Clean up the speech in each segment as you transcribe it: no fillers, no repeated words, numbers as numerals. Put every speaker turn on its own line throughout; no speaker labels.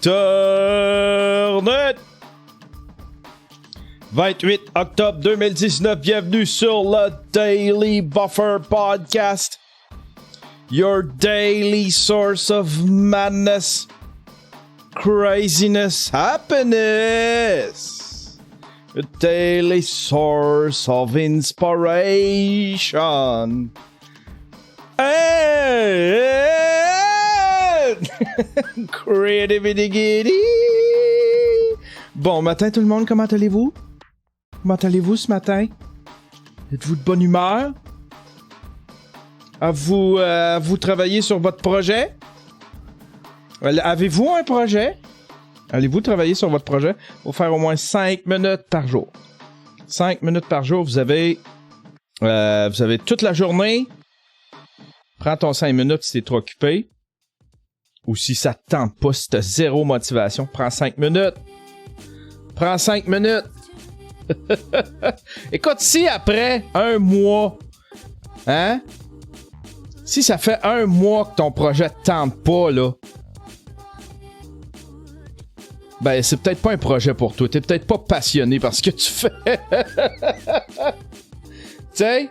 Internet! 28 octobre 2019, bienvenue sur le Daily Buffer Podcast. Your daily source of madness, craziness, happiness. A daily source of inspiration. And creativity. Bon matin tout le monde, comment allez-vous? Comment allez-vous ce matin? Êtes-vous de bonne humeur? Vous travaillez sur votre projet? Avez-vous un projet? Allez-vous travailler sur votre projet? Il faut faire au moins 5 minutes par jour. 5 minutes par jour, vous avez toute la journée. Prends ton 5 minutes si t'es trop occupé. Ou si ça te tente pas, si t'as zéro motivation, prends 5 minutes. Prends 5 minutes. Écoute, si après un mois, hein? Si ça fait un mois que ton projet te tente pas, là, ben c'est peut-être pas un projet pour toi. T'es peut-être pas passionné par ce que tu fais. Tu sais?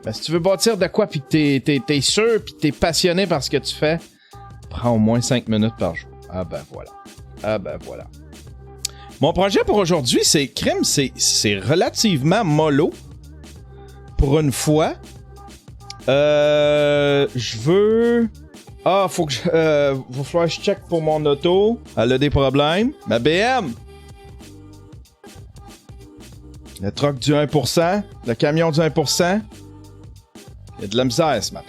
Ben, si tu veux bâtir de quoi pis que t'es sûr pis que t'es passionné par ce que tu fais, prends au moins 5 minutes par jour. Ah ben voilà. Ah ben voilà. Mon projet pour aujourd'hui, c'est crime, c'est relativement mollo. Pour une fois. Je veux... Ah, faut que va falloir que je check pour mon auto. Elle a des problèmes. Ma BM! Le truck du 1%. Le camion du 1%. Il y a de la misère ce matin.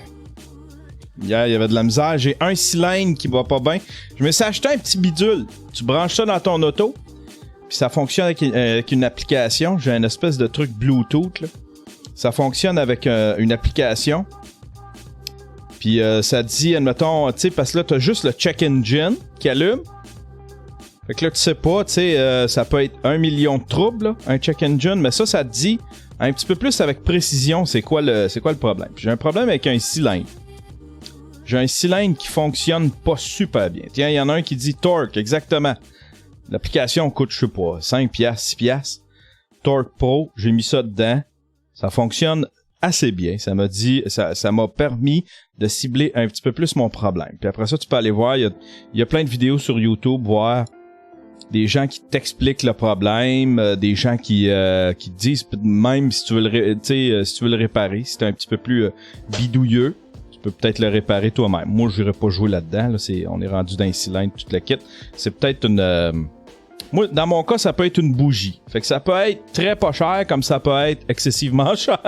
Hier, il y avait de la misère. J'ai un cylindre qui va pas bien. Je me suis acheté un petit bidule. Tu branches ça dans ton auto. Puis ça fonctionne avec une application. J'ai une espèce de truc Bluetooth, là. Ça fonctionne avec une application. Puis ça dit, admettons, tu sais, parce que là, t'as juste le check engine qui allume. Fait que là, tu sais pas, tu sais, ça peut être 1 million de troubles, là, un check engine. Mais ça te dit un petit peu plus avec précision c'est quoi le problème. Puis j'ai un problème avec un cylindre. J'ai un cylindre qui fonctionne pas super bien. Tiens, il y en a un qui dit Torque, exactement. L'application coûte, je sais pas, 5$, 6$. Torque Pro, j'ai mis ça dedans. Ça fonctionne assez bien. Ça m'a permis de cibler un petit peu plus mon problème. Puis après ça, tu peux aller voir, il y a plein de vidéos sur YouTube, voir des gens qui t'expliquent le problème, des gens qui te disent même si tu veux le réparer, si t'es un petit peu plus bidouilleux, tu peux peut-être le réparer toi-même. Moi, je n'irais pas jouer là-dedans. Là, on est rendu dans un cylindre, tout le kit. C'est peut-être une... Moi, dans mon cas, ça peut être une bougie. Fait que ça peut être très pas cher, comme ça peut être excessivement cher.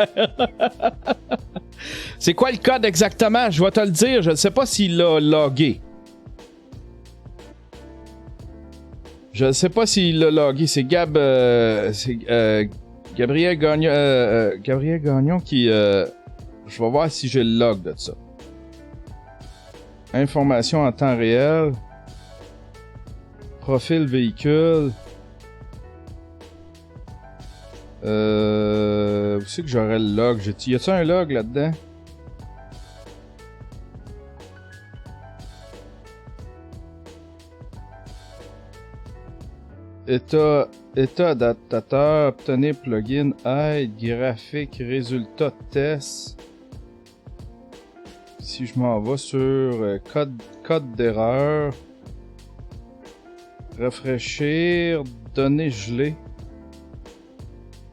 C'est quoi le code exactement? Je vais te le dire. Je ne sais pas s'il l'a logué. Je ne sais pas s'il l'a logué. C'est Gabriel Gagnon qui... je vais voir si j'ai le log de ça. Information en temps réel. Profil véhicule. Où c'est que j'aurais le log? Y a-t-il un log là-dedans? État adaptateur, obtenir plugin, aide, graphique, résultat, test. Si je m'en vais sur code d'erreur. Rafraîchir, données gelées.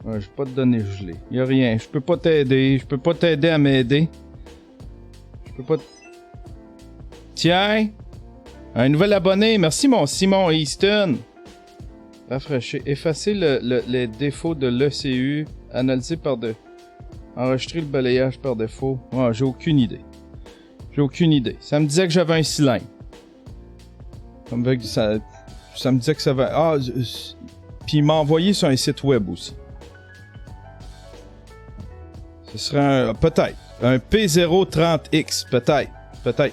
Ouais, j'ai pas de données gelées. Y'a rien. Je peux pas t'aider. Je peux pas t'aider à m'aider. Je peux pas. Tiens! Un nouvel abonné. Merci mon Simon Easton. Rafraîchir. Effacer les défauts de l'ECU. Analyser par enregistrer le balayage par défaut. Ouais, j'ai aucune idée. Ça me disait que j'avais un cylindre. Ça me disait que ça va... Ah, puis il m'a envoyé sur un site web aussi. Ce serait peut-être un P030X, peut-être.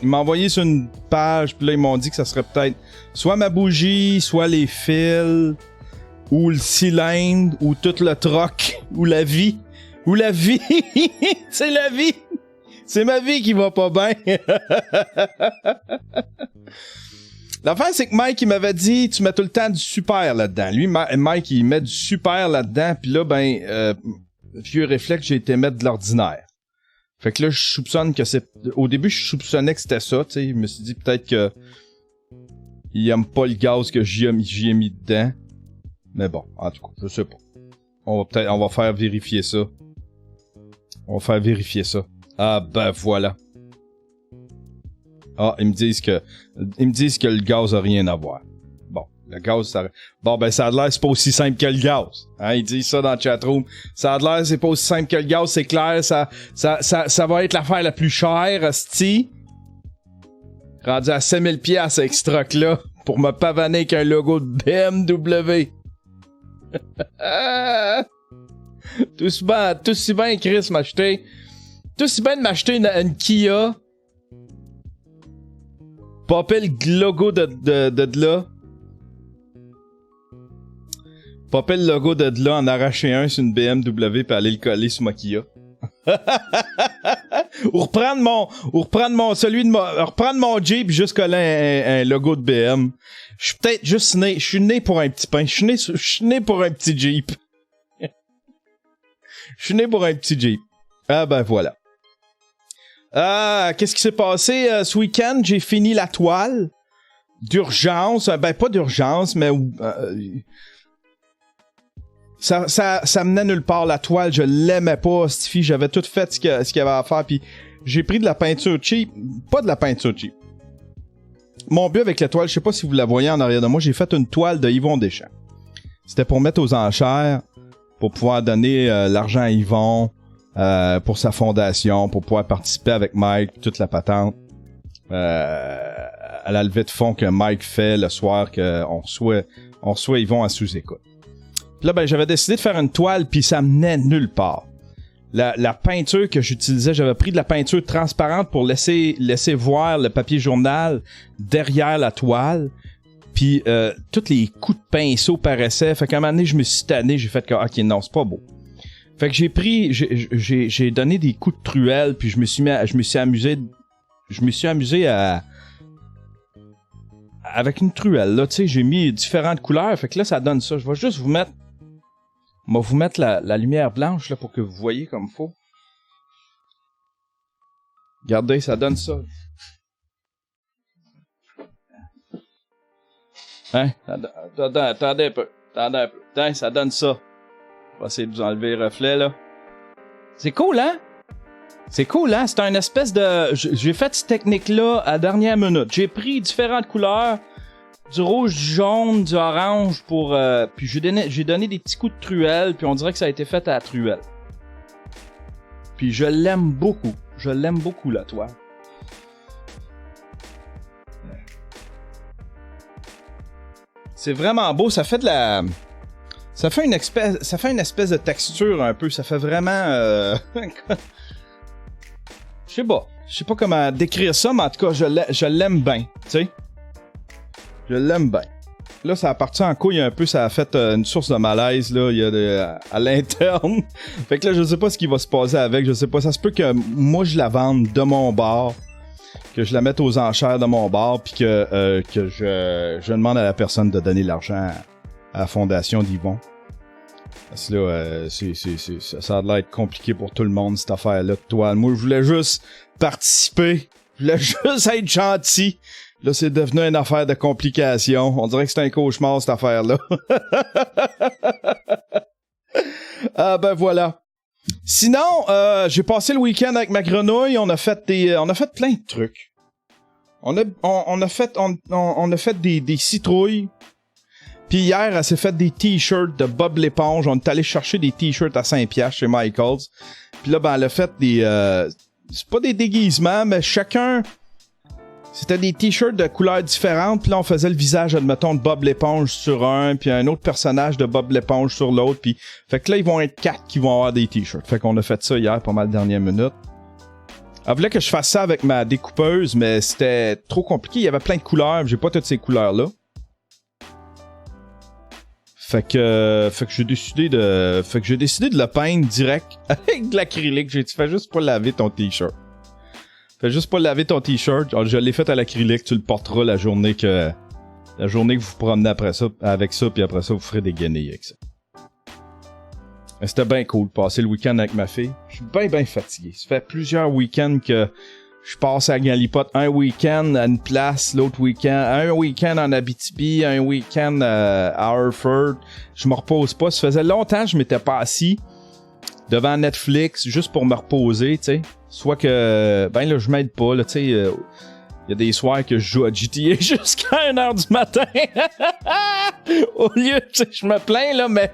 Il m'a envoyé sur une page, puis là ils m'ont dit que ça serait peut-être soit ma bougie, soit les fils, ou le cylindre, ou tout le troc, ou la vie. C'est la vie. C'est ma vie qui va pas bien. L'affaire, c'est que Mike, il m'avait dit, tu mets tout le temps du super là-dedans. Lui, Mike, il met du super là-dedans, puis là, vieux réflexe, j'ai été mettre de l'ordinaire. Fait que là, je soupçonne que c'est... Au début, je soupçonnais que c'était ça, tu sais. Je me suis dit peut-être que... Il aime pas le gaz que j'y ai mis dedans. Mais bon, en tout cas, je sais pas. On va faire vérifier ça. Ah, ben voilà. Ah, ils me disent que le gaz a rien à voir. Bon, le gaz, ça... Bon, ben, ça a l'air, c'est pas aussi simple que le gaz. Hein, ils disent ça dans le chatroom. Ça a l'air, c'est pas aussi simple que le gaz, c'est clair, ça va être l'affaire la plus chère, hostie. Rendu à 5000 piastres avec ce truck-là, pour me pavaner avec un logo de BMW. Tout si bien, Chris, m'acheter. Tout si bien de m'acheter une Kia. Popper le logo de là. Popper le logo de là, en arracher un sur une BMW pis aller le coller sur ma Kia. Ou reprendre mon Jeep juste coller un logo de BM. Je suis peut-être juste né. Je suis né pour un petit pain. Je suis né pour un petit Jeep. Je suis né pour un petit Jeep. Ah ben voilà. Qu'est-ce qui s'est passé ce week-end? J'ai fini la toile. D'urgence. Ben pas d'urgence, mais... Ça menait nulle part. La toile, je l'aimais pas, cette fille. J'avais tout fait ce qu'il y avait à faire. Puis j'ai pris de la peinture cheap. Pas de la peinture cheap. Mon but avec la toile, je sais pas si vous la voyez en arrière de moi, j'ai fait une toile de Yvon Deschamps. C'était pour mettre aux enchères, pour pouvoir donner l'argent à Yvon, pour sa fondation, pour pouvoir participer avec Mike, toute la patente. À la levée de fonds que Mike fait le soir qu'on reçoit Yvon à sous-écoute. Puis là, ben, j'avais décidé de faire une toile, puis ça menait nulle part. La peinture que j'utilisais, j'avais pris de la peinture transparente pour laisser voir le papier journal derrière la toile. Puis tous les coups de pinceau paraissaient. Fait qu'à un moment donné, je me suis tanné, j'ai fait que ok, non, c'est pas beau. Fait que j'ai donné des coups de truelle, puis je me suis amusé à avec une truelle là, tu sais, j'ai mis différentes couleurs. Fait que là, ça donne ça. Je vais juste vous mettre la lumière blanche là pour que vous voyez comme faut. Regardez, ça donne ça. Hein? Attendez un peu. Attends, ça donne ça. On va essayer de vous enlever le reflet là. C'est cool, hein? C'est cool, hein? C'est un espèce de... J'ai fait cette technique-là à dernière minute. J'ai pris différentes couleurs. Du rouge, du jaune, du orange pour... puis j'ai donné des petits coups de truelle, puis on dirait que ça a été fait à la truelle. Puis je l'aime beaucoup. Je l'aime beaucoup, la toile. C'est vraiment beau. Ça fait de la... Ça fait une espèce de texture un peu. Ça fait vraiment... Je sais pas comment décrire ça, mais en tout cas, je l'aime bien, tu sais. Je l'aime bien. Là, ça a parti en couille un peu, ça a fait une source de malaise, là, il y a à l'interne. Fait que là, je sais pas ce qui va se passer avec, je sais pas, ça se peut que moi, je la vende de mon bar, que je la mette aux enchères de mon bar, puis que je demande à la personne de donner l'argent à la fondation d'Yvon. Parce que là, ça a l'air d'être compliqué pour tout le monde, cette affaire-là de toile. Moi, je voulais juste participer. Je voulais juste être gentil. Là, c'est devenu une affaire de complication. On dirait que c'est un cauchemar, cette affaire-là. Ah, ben voilà. Sinon, j'ai passé le week-end avec ma grenouille. On a fait plein de trucs. On a fait des citrouilles. Puis hier, elle s'est fait des t-shirts de Bob l'éponge. On est allé chercher des t-shirts à 5$ chez Michaels. Puis là, ben, elle a fait des... c'est pas des déguisements, mais chacun... C'était des t-shirts de couleurs différentes. Puis là, on faisait le visage, admettons, de Bob l'éponge sur un. Puis un autre personnage de Bob l'éponge sur l'autre. Puis... Fait que là, ils vont être 4 qui vont avoir des t-shirts. Fait qu'on a fait ça hier, pas mal dernière minute. Elle voulait que je fasse ça avec ma découpeuse, mais c'était trop compliqué. Il y avait plein de couleurs. J'ai pas toutes ces couleurs-là. Fait que j'ai décidé de le peindre direct avec de l'acrylique. J'ai dit, fais juste pas laver ton t-shirt. Fais juste pas laver ton t-shirt. Alors, je l'ai fait à l'acrylique. Tu le porteras la journée que La journée que vous vous promenez après ça, avec ça, puis après ça, vous ferez des guenilles avec ça. Mais c'était bien cool, passer le week-end avec ma fille. Je suis bien fatigué. Ça fait plusieurs week-ends que je passe à Galipote. Un week-end à une place, l'autre week-end... Un week-end en Abitibi, un week-end à Hereford. Je me repose pas. Ça faisait longtemps que je m'étais pas assis devant Netflix juste pour me reposer, tu sais. Soit que... Ben là, je m'aide pas, là, tu sais... Il y a des soirs que je joue à GTA jusqu'à 1h du matin. Au lieu, je me plains, là, mais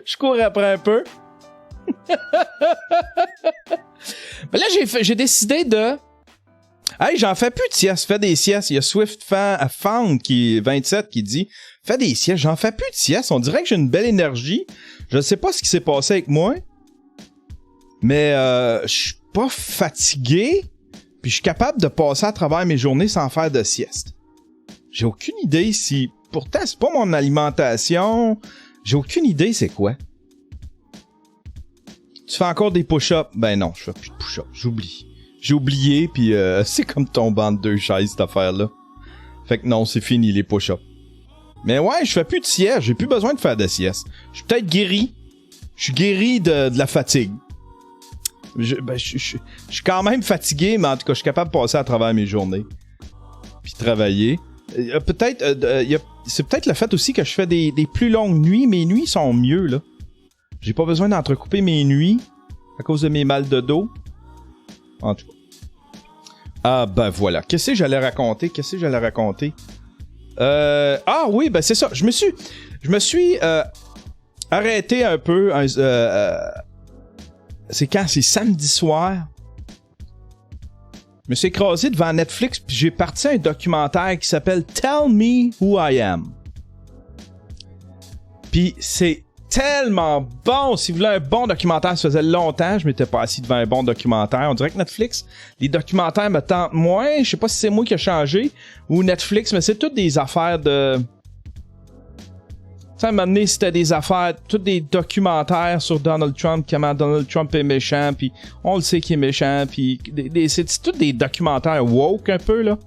je cours après un peu. Mais là, j'ai décidé de... Hey, j'en fais plus de siestes, fais des siestes. Il y a Swift Found qui est 27 qui dit fais des siestes, j'en fais plus de siestes. On dirait que j'ai une belle énergie. Je ne sais pas ce qui s'est passé avec moi, mais je suis pas fatigué. Puis je suis capable de passer à travers mes journées sans faire de sieste. J'ai aucune idée si... Pourtant, c'est pas mon alimentation. J'ai aucune idée c'est quoi. Tu fais encore des push-ups? Ben non, je fais plus de push-ups. J'oublie. J'ai oublié, puis c'est comme tomber en deux chaises, cette affaire-là. Fait que non, c'est fini, les push-ups. Mais ouais, je fais plus de sieste. J'ai plus besoin de faire de sieste. Je suis peut-être guéri. Je suis guéri de la fatigue. Je suis quand même fatigué, mais en tout cas, je suis capable de passer à travers mes journées. Puis travailler. Peut-être, c'est peut-être le fait aussi que je fais des plus longues nuits. Mes nuits sont mieux, là. J'ai pas besoin d'entrecouper mes nuits à cause de mes mal de dos. En tout cas. Ah, ben voilà. Qu'est-ce que j'allais raconter? Ah oui, ben c'est ça. Je me suis arrêté un peu... c'est quand? C'est samedi soir. Je me suis écrasé devant Netflix puis j'ai parti un documentaire qui s'appelle Tell Me Who I Am. Puis c'est tellement bon. Si vous voulez un bon documentaire, ça faisait longtemps que je m'étais pas assis devant un bon documentaire. On dirait que Netflix, les documentaires me tentent moins. Je sais pas si c'est moi qui ai changé ou Netflix, mais c'est toutes des affaires de... Ça m'a amené, c'était des affaires, tous des documentaires sur Donald Trump, comment Donald Trump est méchant, puis on le sait qu'il est méchant, puis c'est tous des documentaires woke un peu, là. Tu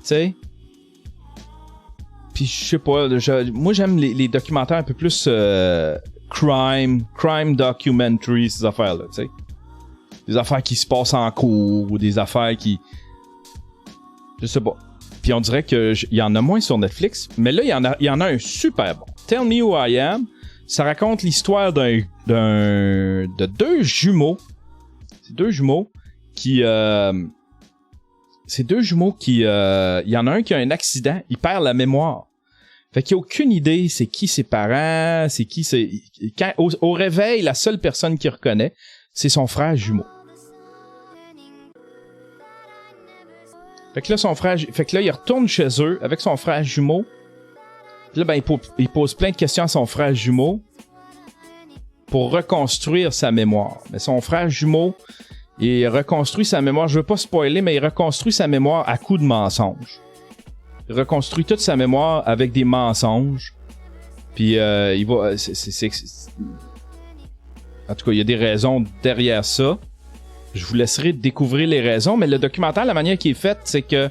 sais? Puis je sais pas, moi j'aime les documentaires un peu plus crime documentary, ces affaires-là, tu sais? Des affaires qui se passent en cours, ou des affaires qui... Je sais pas. Puis on dirait qu'il y en a moins sur Netflix, mais là, il y en a un super bon. Tell Me Who I Am, ça raconte l'histoire de deux jumeaux. C'est deux jumeaux qui... il y en a un qui a un accident, il perd la mémoire. Fait qu'il n'y a aucune idée c'est qui ses parents, c'est qui c'est... Quand, au réveil, la seule personne qu'il reconnaît, c'est son frère jumeau. Fait que là, il retourne chez eux avec son frère jumeau. Puis là, ben, il pose plein de questions à son frère jumeau pour reconstruire sa mémoire. Mais son frère jumeau, il reconstruit sa mémoire. Je veux pas spoiler, mais il reconstruit sa mémoire à coups de mensonges. Il reconstruit toute sa mémoire avec des mensonges. Puis il va... En tout cas, il y a des raisons derrière ça. Je vous laisserai découvrir les raisons, mais le documentaire, la manière qu'il est fait, c'est que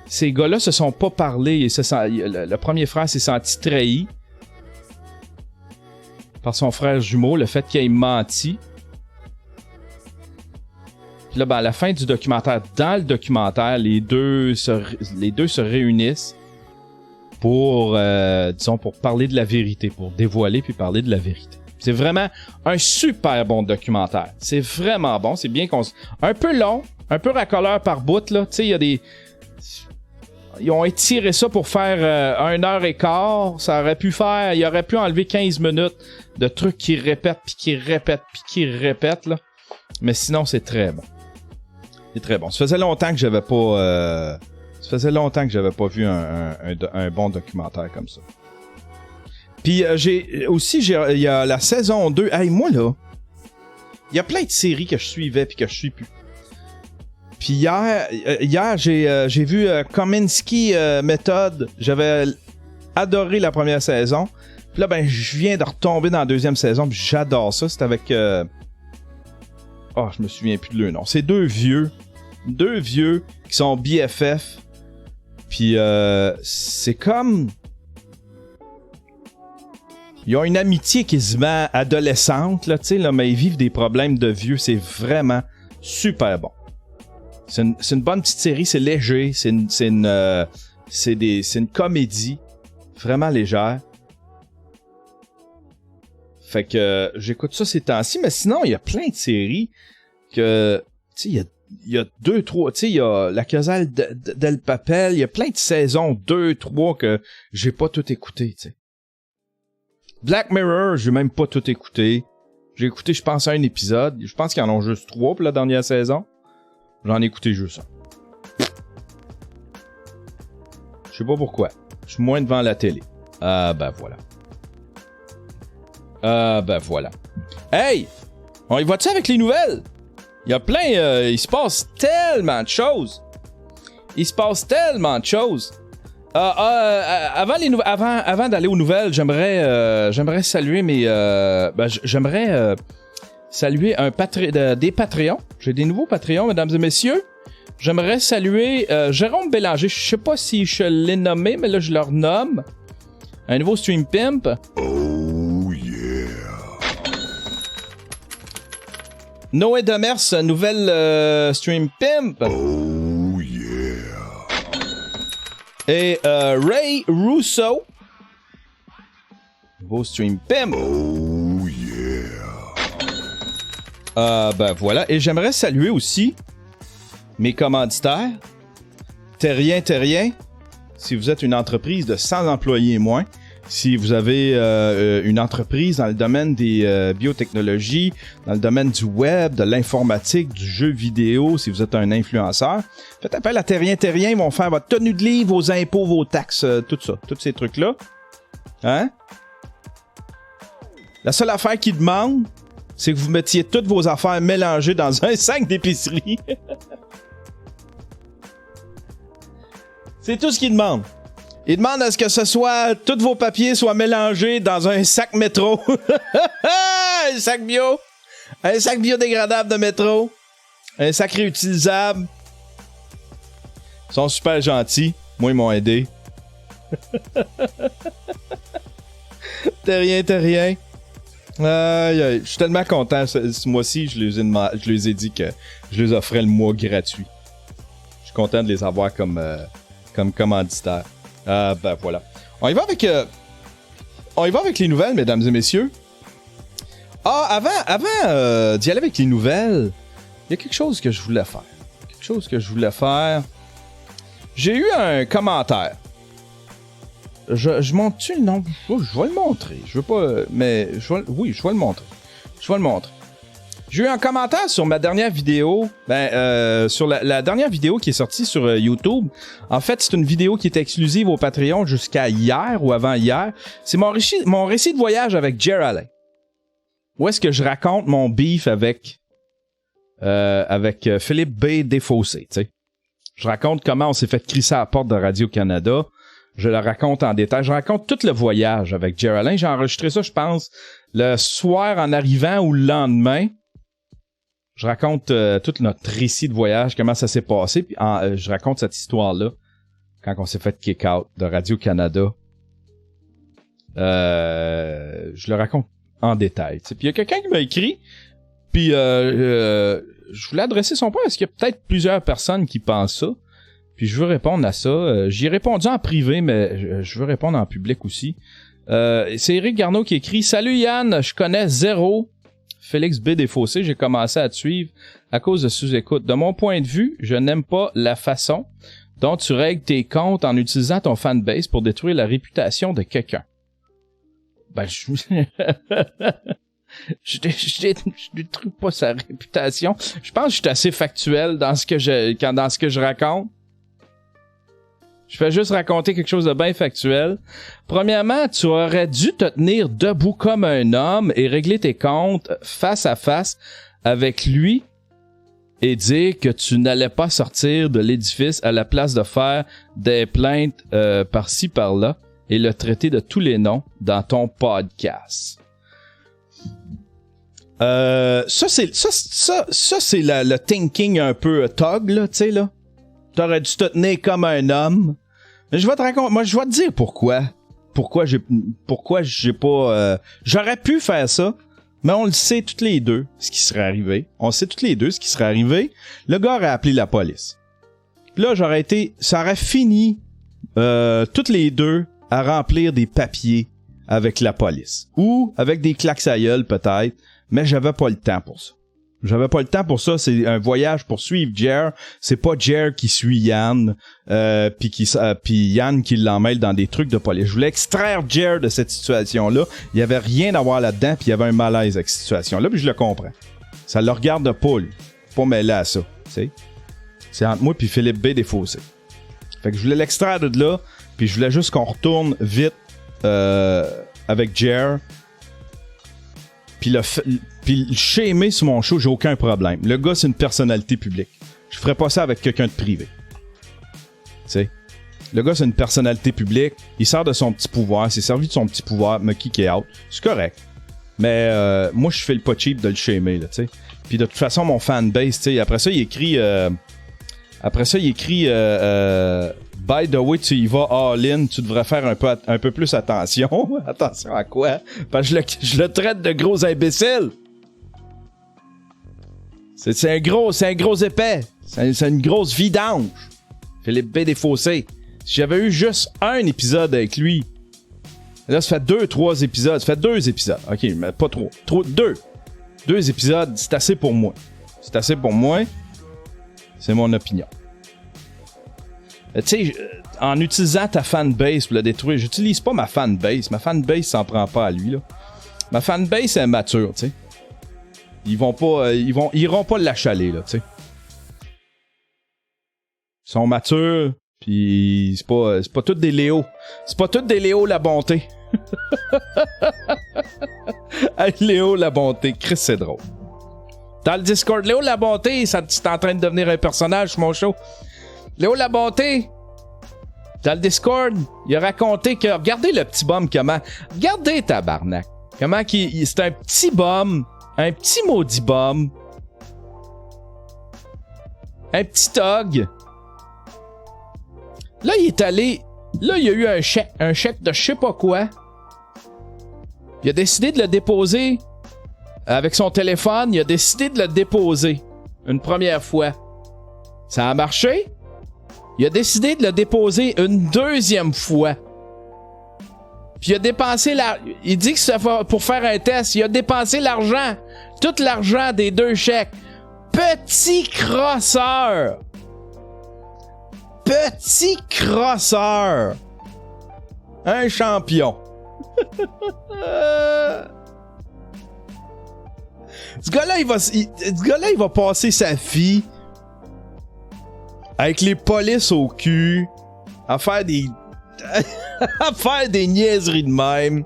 ces gars-là se sont pas parlé. Le premier frère s'est senti trahi par son frère jumeau, le fait qu'il ait menti. Puis là, ben, à la fin du documentaire, dans le documentaire, les deux se réunissent pour, disons, pour parler de la vérité, pour dévoiler puis parler de la vérité. C'est vraiment un super bon documentaire. C'est vraiment bon. C'est bien un peu long, un peu racoleur par bout, là. Tu sais, il y a des... Ils ont étiré ça pour faire 1h15. Ça aurait pu faire... Il aurait pu enlever 15 minutes de trucs qui répètent, puis qui répètent, là. Mais sinon, c'est très bon. C'est très bon. Ça faisait longtemps que j'avais pas... vu un bon documentaire comme ça. Puis il y a la saison 2. Hey, moi là, il y a plein de séries que je suivais puis que je suis plus. Puis hier j'ai vu Kominsky Method. J'avais adoré la première saison. Puis là, ben, je viens de retomber dans la deuxième saison. Puis j'adore ça. C'est avec... je me souviens plus de leur nom. C'est deux vieux qui sont BFF. Puis c'est comme... Ils ont une amitié quasiment adolescente, là, tu sais, là, mais ils vivent des problèmes de vieux. C'est vraiment super bon. C'est une bonne petite série, c'est léger, c'est une comédie vraiment légère. Fait que j'écoute ça ces temps-ci, mais sinon, il y a plein de séries que, tu sais, il y a 2, 3, tu sais, il y a La Casale del Papel, il y a plein de saisons 2, 3 que j'ai pas tout écouté, tu sais. Black Mirror, j'ai même pas tout écouté. J'ai écouté, je pense, un épisode. Je pense qu'ils en ont juste 3 pour la dernière saison. J'en ai écouté juste un. Je sais pas pourquoi. Je suis moins devant la télé. Ah ben voilà. Ah ben voilà. Hey! On y va-tu avec les nouvelles? Il y a plein... il se passe tellement de choses. Avant d'aller aux nouvelles, j'aimerais saluer saluer des Patreons. J'ai des nouveaux Patreons, mesdames et messieurs. J'aimerais saluer Jérôme Bélanger. Je sais pas si je l'ai nommé, mais là je le renomme. Un nouveau Stream Pimp.
Oh yeah.
Noé Demers, nouvelle Stream Pimp.
Oh yeah.
Et Ray Russo. Nouveau Stream Pimp.
Oh yeah.
Ben voilà. Et j'aimerais saluer aussi mes commanditaires. Terrien. Si vous êtes une entreprise de 100 employés et moins, si vous avez une entreprise dans le domaine des biotechnologies, dans le domaine du web, de l'informatique, du jeu vidéo, si vous êtes un influenceur, faites appel à Terrien. Ils vont faire votre tenue de livre, vos impôts, vos taxes, tout ça, tous ces trucs-là. Hein? La seule affaire qu'ils demandent, c'est que vous mettiez toutes vos affaires mélangées dans un sac d'épicerie. C'est tout ce qu'ils demandent. Ils demandent à ce que ce soit... tous vos papiers soient mélangés dans un sac métro. Un sac bio. Un sac biodégradable de métro. Un sac réutilisable. Ils sont super gentils. Moi, ils m'ont aidé. Terrien. Je suis tellement content. Ce mois-ci, je les ai dit que je les offrais le mois gratuit. Je suis content de les avoir comme commanditaires. Ah ben voilà. On y va avec les nouvelles, mesdames et messieurs. Ah, avant d'y aller avec les nouvelles, il y a quelque chose que je voulais faire. J'ai eu un commentaire. Je montre-tu le nom? Oh, je vais le montrer. Je veux pas... Mais... je vais le montrer. J'ai eu un commentaire sur ma dernière vidéo. Sur la dernière vidéo qui est sortie sur YouTube. En fait, c'est une vidéo qui est exclusive au Patreon jusqu'à hier ou avant-hier. C'est mon récit de voyage avec Jer Alain. Où est-ce que je raconte mon beef avec Philippe B. Desfossés, tu sais. Je raconte comment on s'est fait crisser à la porte de Radio-Canada. Je le raconte en détail. Je raconte tout le voyage avec Jer Alain. J'ai enregistré ça, je pense, le soir en arrivant ou le lendemain. Je raconte tout notre récit de voyage, comment ça s'est passé. Puis je raconte cette histoire-là quand on s'est fait kick-out de Radio-Canada. Je le raconte en détail. Puis il y a quelqu'un qui m'a écrit. Puis je voulais adresser son point. Est-ce qu'il y a peut-être plusieurs personnes qui pensent ça? Puis je veux répondre à ça. J'y ai répondu en privé, mais je veux répondre en public aussi. C'est Éric Garneau qui écrit « Salut Yann, je connais zéro Félix B. Desfossés. J'ai commencé à te suivre à cause de sous-écoute. De mon point de vue, je n'aime pas la façon dont tu règles tes comptes en utilisant ton fanbase pour détruire la réputation de quelqu'un. » Ben, je détruis pas sa réputation. Je pense que je suis assez factuel dans ce que je raconte. Je fais juste raconter quelque chose de bien factuel. Premièrement, tu aurais dû te tenir debout comme un homme et régler tes comptes face à face avec lui et dire que tu n'allais pas sortir de l'édifice à la place de faire des plaintes par-ci par-là et le traiter de tous les noms dans ton podcast. Ça c'est le thinking un peu thug, là, tu sais, là. T'aurais dû te tenir comme un homme. Je vais te raconter, moi je vais te dire pourquoi. Pourquoi j'ai pas... J'aurais pu faire ça, mais on le sait toutes les deux ce qui serait arrivé. On sait toutes les deux ce qui serait arrivé. Le gars aurait appelé la police. Puis là, ça aurait fini toutes les deux à remplir des papiers avec la police. Ou avec des claques à gueule peut-être, mais j'avais pas le temps pour ça. J'avais pas le temps pour ça, c'est un voyage pour suivre Jer. C'est pas Jer qui suit Yann, puis Yann qui l'emmêle dans des trucs de police. Je voulais extraire Jer de cette situation-là. Il y avait rien à voir là-dedans, puis il y avait un malaise avec cette situation-là, puis je le comprends. Ça le regarde pas, lui. Pas mêler à ça, tu sais. C'est entre moi puis Philippe B. Desfossés. Fait que je voulais l'extraire de là, puis je voulais juste qu'on retourne vite avec Jer. Puis le shamer sur mon show, j'ai aucun problème. Le gars, c'est une personnalité publique. Je ferais pas ça avec quelqu'un de privé. Tu sais. Le gars, c'est une personnalité publique. Il sort de son petit pouvoir. Il s'est servi de son petit pouvoir, me kicker out. C'est correct. Mais moi, je fais le pas cheap de le shamer, là, tu sais. Puis de toute façon, mon fanbase, tu sais, après ça, il écrit... By the way, tu y vas all-in, tu devrais faire un peu plus attention. Attention à quoi? Parce que je le traite de gros imbécile. C'est un gros épais. C'est une grosse vidange. Philippe B. Desfossés. Si j'avais eu juste un épisode avec lui, là, ça fait 2-3 épisodes. Ça fait 2 épisodes. OK, mais pas trop. 2. 2 épisodes, c'est assez pour moi. C'est assez pour moi. C'est mon opinion. Tu sais, en utilisant ta fanbase pour le détruire, j'utilise pas ma fanbase. Ma fanbase s'en prend pas à lui, là. Ma fanbase est mature, tu sais. Ils iront pas l'achaler, là, tu sais. Ils sont matures, pis c'est pas toutes des Léo. C'est pas toutes des Léo la bonté. Hey, Léo la bonté, Chris, c'est drôle. Dans le Discord, Léo la bonté, c'est en train de devenir un personnage sur mon show. Léo la bonté, dans le Discord, il a raconté que... Regardez le petit bum comment... Regardez tabarnak. Comment c'est un petit bum, un petit maudit bum, un petit tog. Là, il est allé... Là, il y a eu un chèque de je sais pas quoi. Il a décidé de le déposer avec son téléphone. Il a décidé de le déposer une première fois. Ça a marché. Il a décidé de le déposer une deuxième fois. Puis il a dépensé il dit que c'est pour faire un test. Il a dépensé l'argent. Tout l'argent des 2 chèques. Petit crosseur. Petit crosseur. Un champion. Ce gars-là, il va passer sa vie avec les polices au cul, à faire des à faire des niaiseries de même.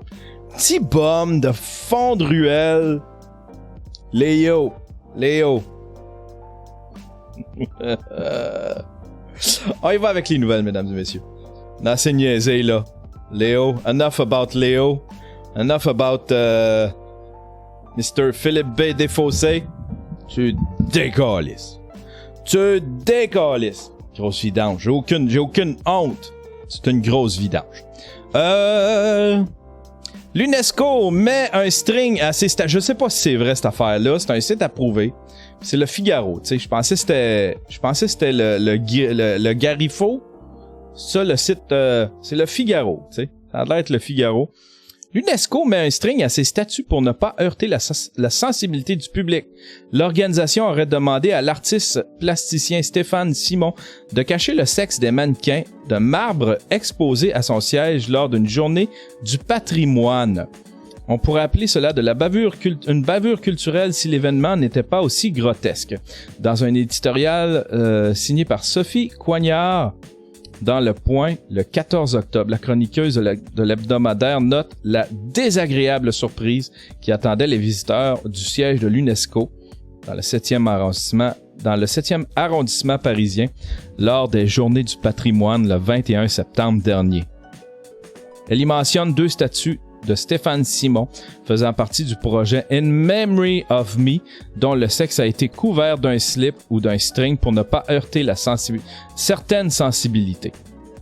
Petit bum de fond de ruelle. Léo. On y va avec les nouvelles, mesdames et messieurs. Dans ces niaiseries là. Léo, enough about Léo. Enough about Mr. Philippe B. Desfossés. Tu décalisses. Grosse vidange. J'ai aucune honte. C'est une grosse vidange. L'UNESCO met un string à ses je sais pas si c'est vrai cette affaire-là. C'est un site approuvé. C'est le Figaro. Tu sais, je pensais que c'était le Garifo. Ça, le site, c'est le Figaro. Tu sais, ça a l'air d'être le Figaro. L'UNESCO met un string à ses statuts pour ne pas heurter la sensibilité du public. L'organisation aurait demandé à l'artiste plasticien Stéphane Simon de cacher le sexe des mannequins de marbre exposés à son siège lors d'une journée du patrimoine. On pourrait appeler cela de la une bavure culturelle si l'événement n'était pas aussi grotesque. Dans un éditorial signé par Sophie Coignard, dans Le Point, le 14 octobre, la chroniqueuse de l'hebdomadaire note la désagréable surprise qui attendait les visiteurs du siège de l'UNESCO dans le 7e arrondissement parisien lors des Journées du patrimoine le 21 septembre dernier. Elle y mentionne 2 statues de Stéphane Simon, faisant partie du projet In Memory of Me, dont le sexe a été couvert d'un slip ou d'un string pour ne pas heurter certaines sensibilités.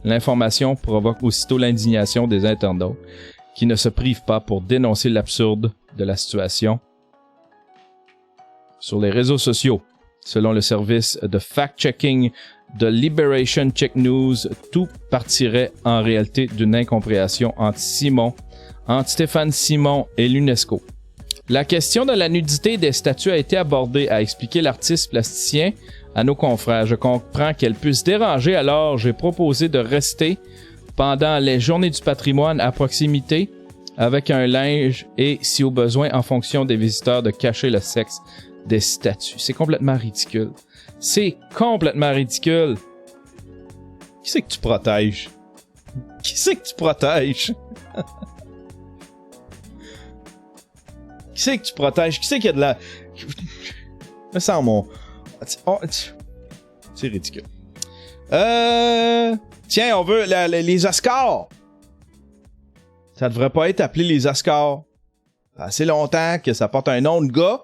L'information provoque aussitôt l'indignation des internautes qui ne se privent pas pour dénoncer l'absurde de la situation sur les réseaux sociaux. Selon le service de fact-checking de Liberation Check News, tout partirait en réalité d'une incompréhension entre Stéphane Simon et l'UNESCO. La question de la nudité des statues a été abordée, a expliqué l'artiste plasticien à nos confrères. Je comprends qu'elle puisse déranger, alors j'ai proposé de rester pendant les journées du patrimoine à proximité avec un linge et, si au besoin, en fonction des visiteurs, de cacher le sexe des statues. C'est complètement ridicule. C'est complètement ridicule. Qui c'est que tu protèges? Qui c'est que tu protèges? Qui c'est que tu protèges? Qui c'est qu'il y a de la... Me sens mon... Oh, c'est ridicule. Tiens, on veut les Oscars. Ça devrait pas être appelé les Oscars. Ça fait assez longtemps que ça porte un nom de gars.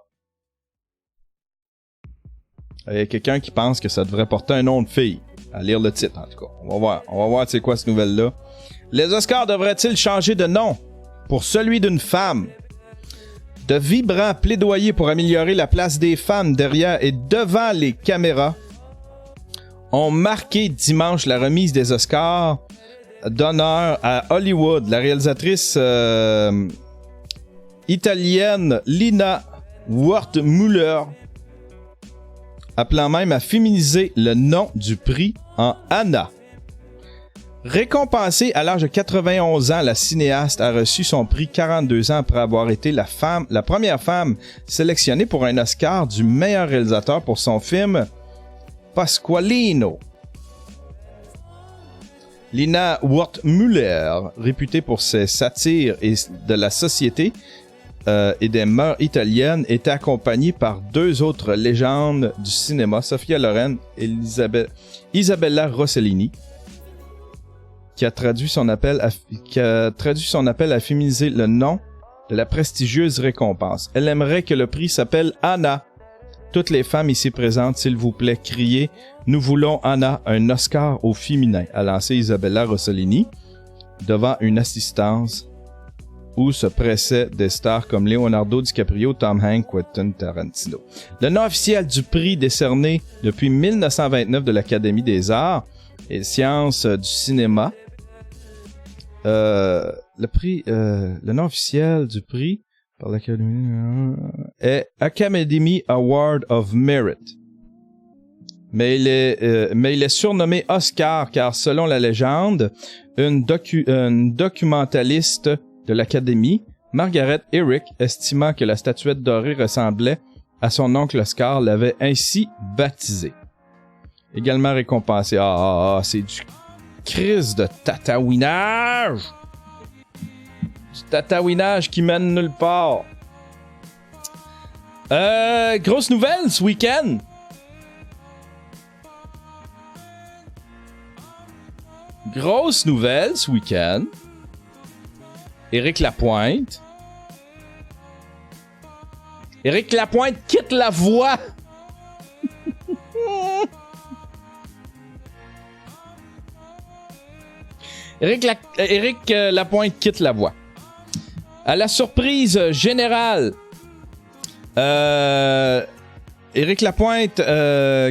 Il y a quelqu'un qui pense que ça devrait porter un nom de fille. À lire le titre, en tout cas. On va voir c'est quoi cette nouvelle-là. Les Oscars devraient-ils changer de nom pour celui d'une femme? De vibrants plaidoyers pour améliorer la place des femmes derrière et devant les caméras ont marqué dimanche la remise des Oscars d'honneur à Hollywood. La réalisatrice italienne Lina Wertmüller, appelant même à féminiser le nom du prix en Anna. Récompensée à l'âge de 91 ans, la cinéaste a reçu son prix 42 ans après avoir été la première femme sélectionnée pour un Oscar du meilleur réalisateur pour son film Pasqualino. Lina Wertmüller, réputée pour ses satires et de la société et des mœurs italiennes, était accompagnée par deux autres légendes du cinéma, Sophia Loren et Isabella Rossellini, qui a traduit son appel à féminiser le nom de la prestigieuse récompense. Elle aimerait que le prix s'appelle Anna. Toutes les femmes ici présentes, s'il vous plaît, criez « Nous voulons Anna, un Oscar au féminin », a lancé Isabella Rossellini devant une assistance où se pressaient des stars comme Leonardo DiCaprio, Tom Hanks, Quentin Tarantino. Le nom officiel du prix décerné depuis 1929 de l'Académie des arts et sciences du cinéma. Le nom officiel du prix par l'Académie est Academy Award of Merit. Mais il est surnommé Oscar car, selon la légende, une documentaliste de l'Académie, Margaret Eric, estimant que la statuette dorée ressemblait à son oncle Oscar, l'avait ainsi baptisé. Également récompensé. C'est du crise de tatouinage! Du tatouinage qui mène nulle part. Grosse nouvelle ce week-end. Grosse nouvelle ce week-end. Éric Lapointe. Éric Lapointe quitte La Voix. Éric Lapointe quitte La Voix. À la surprise générale, Éric Lapointe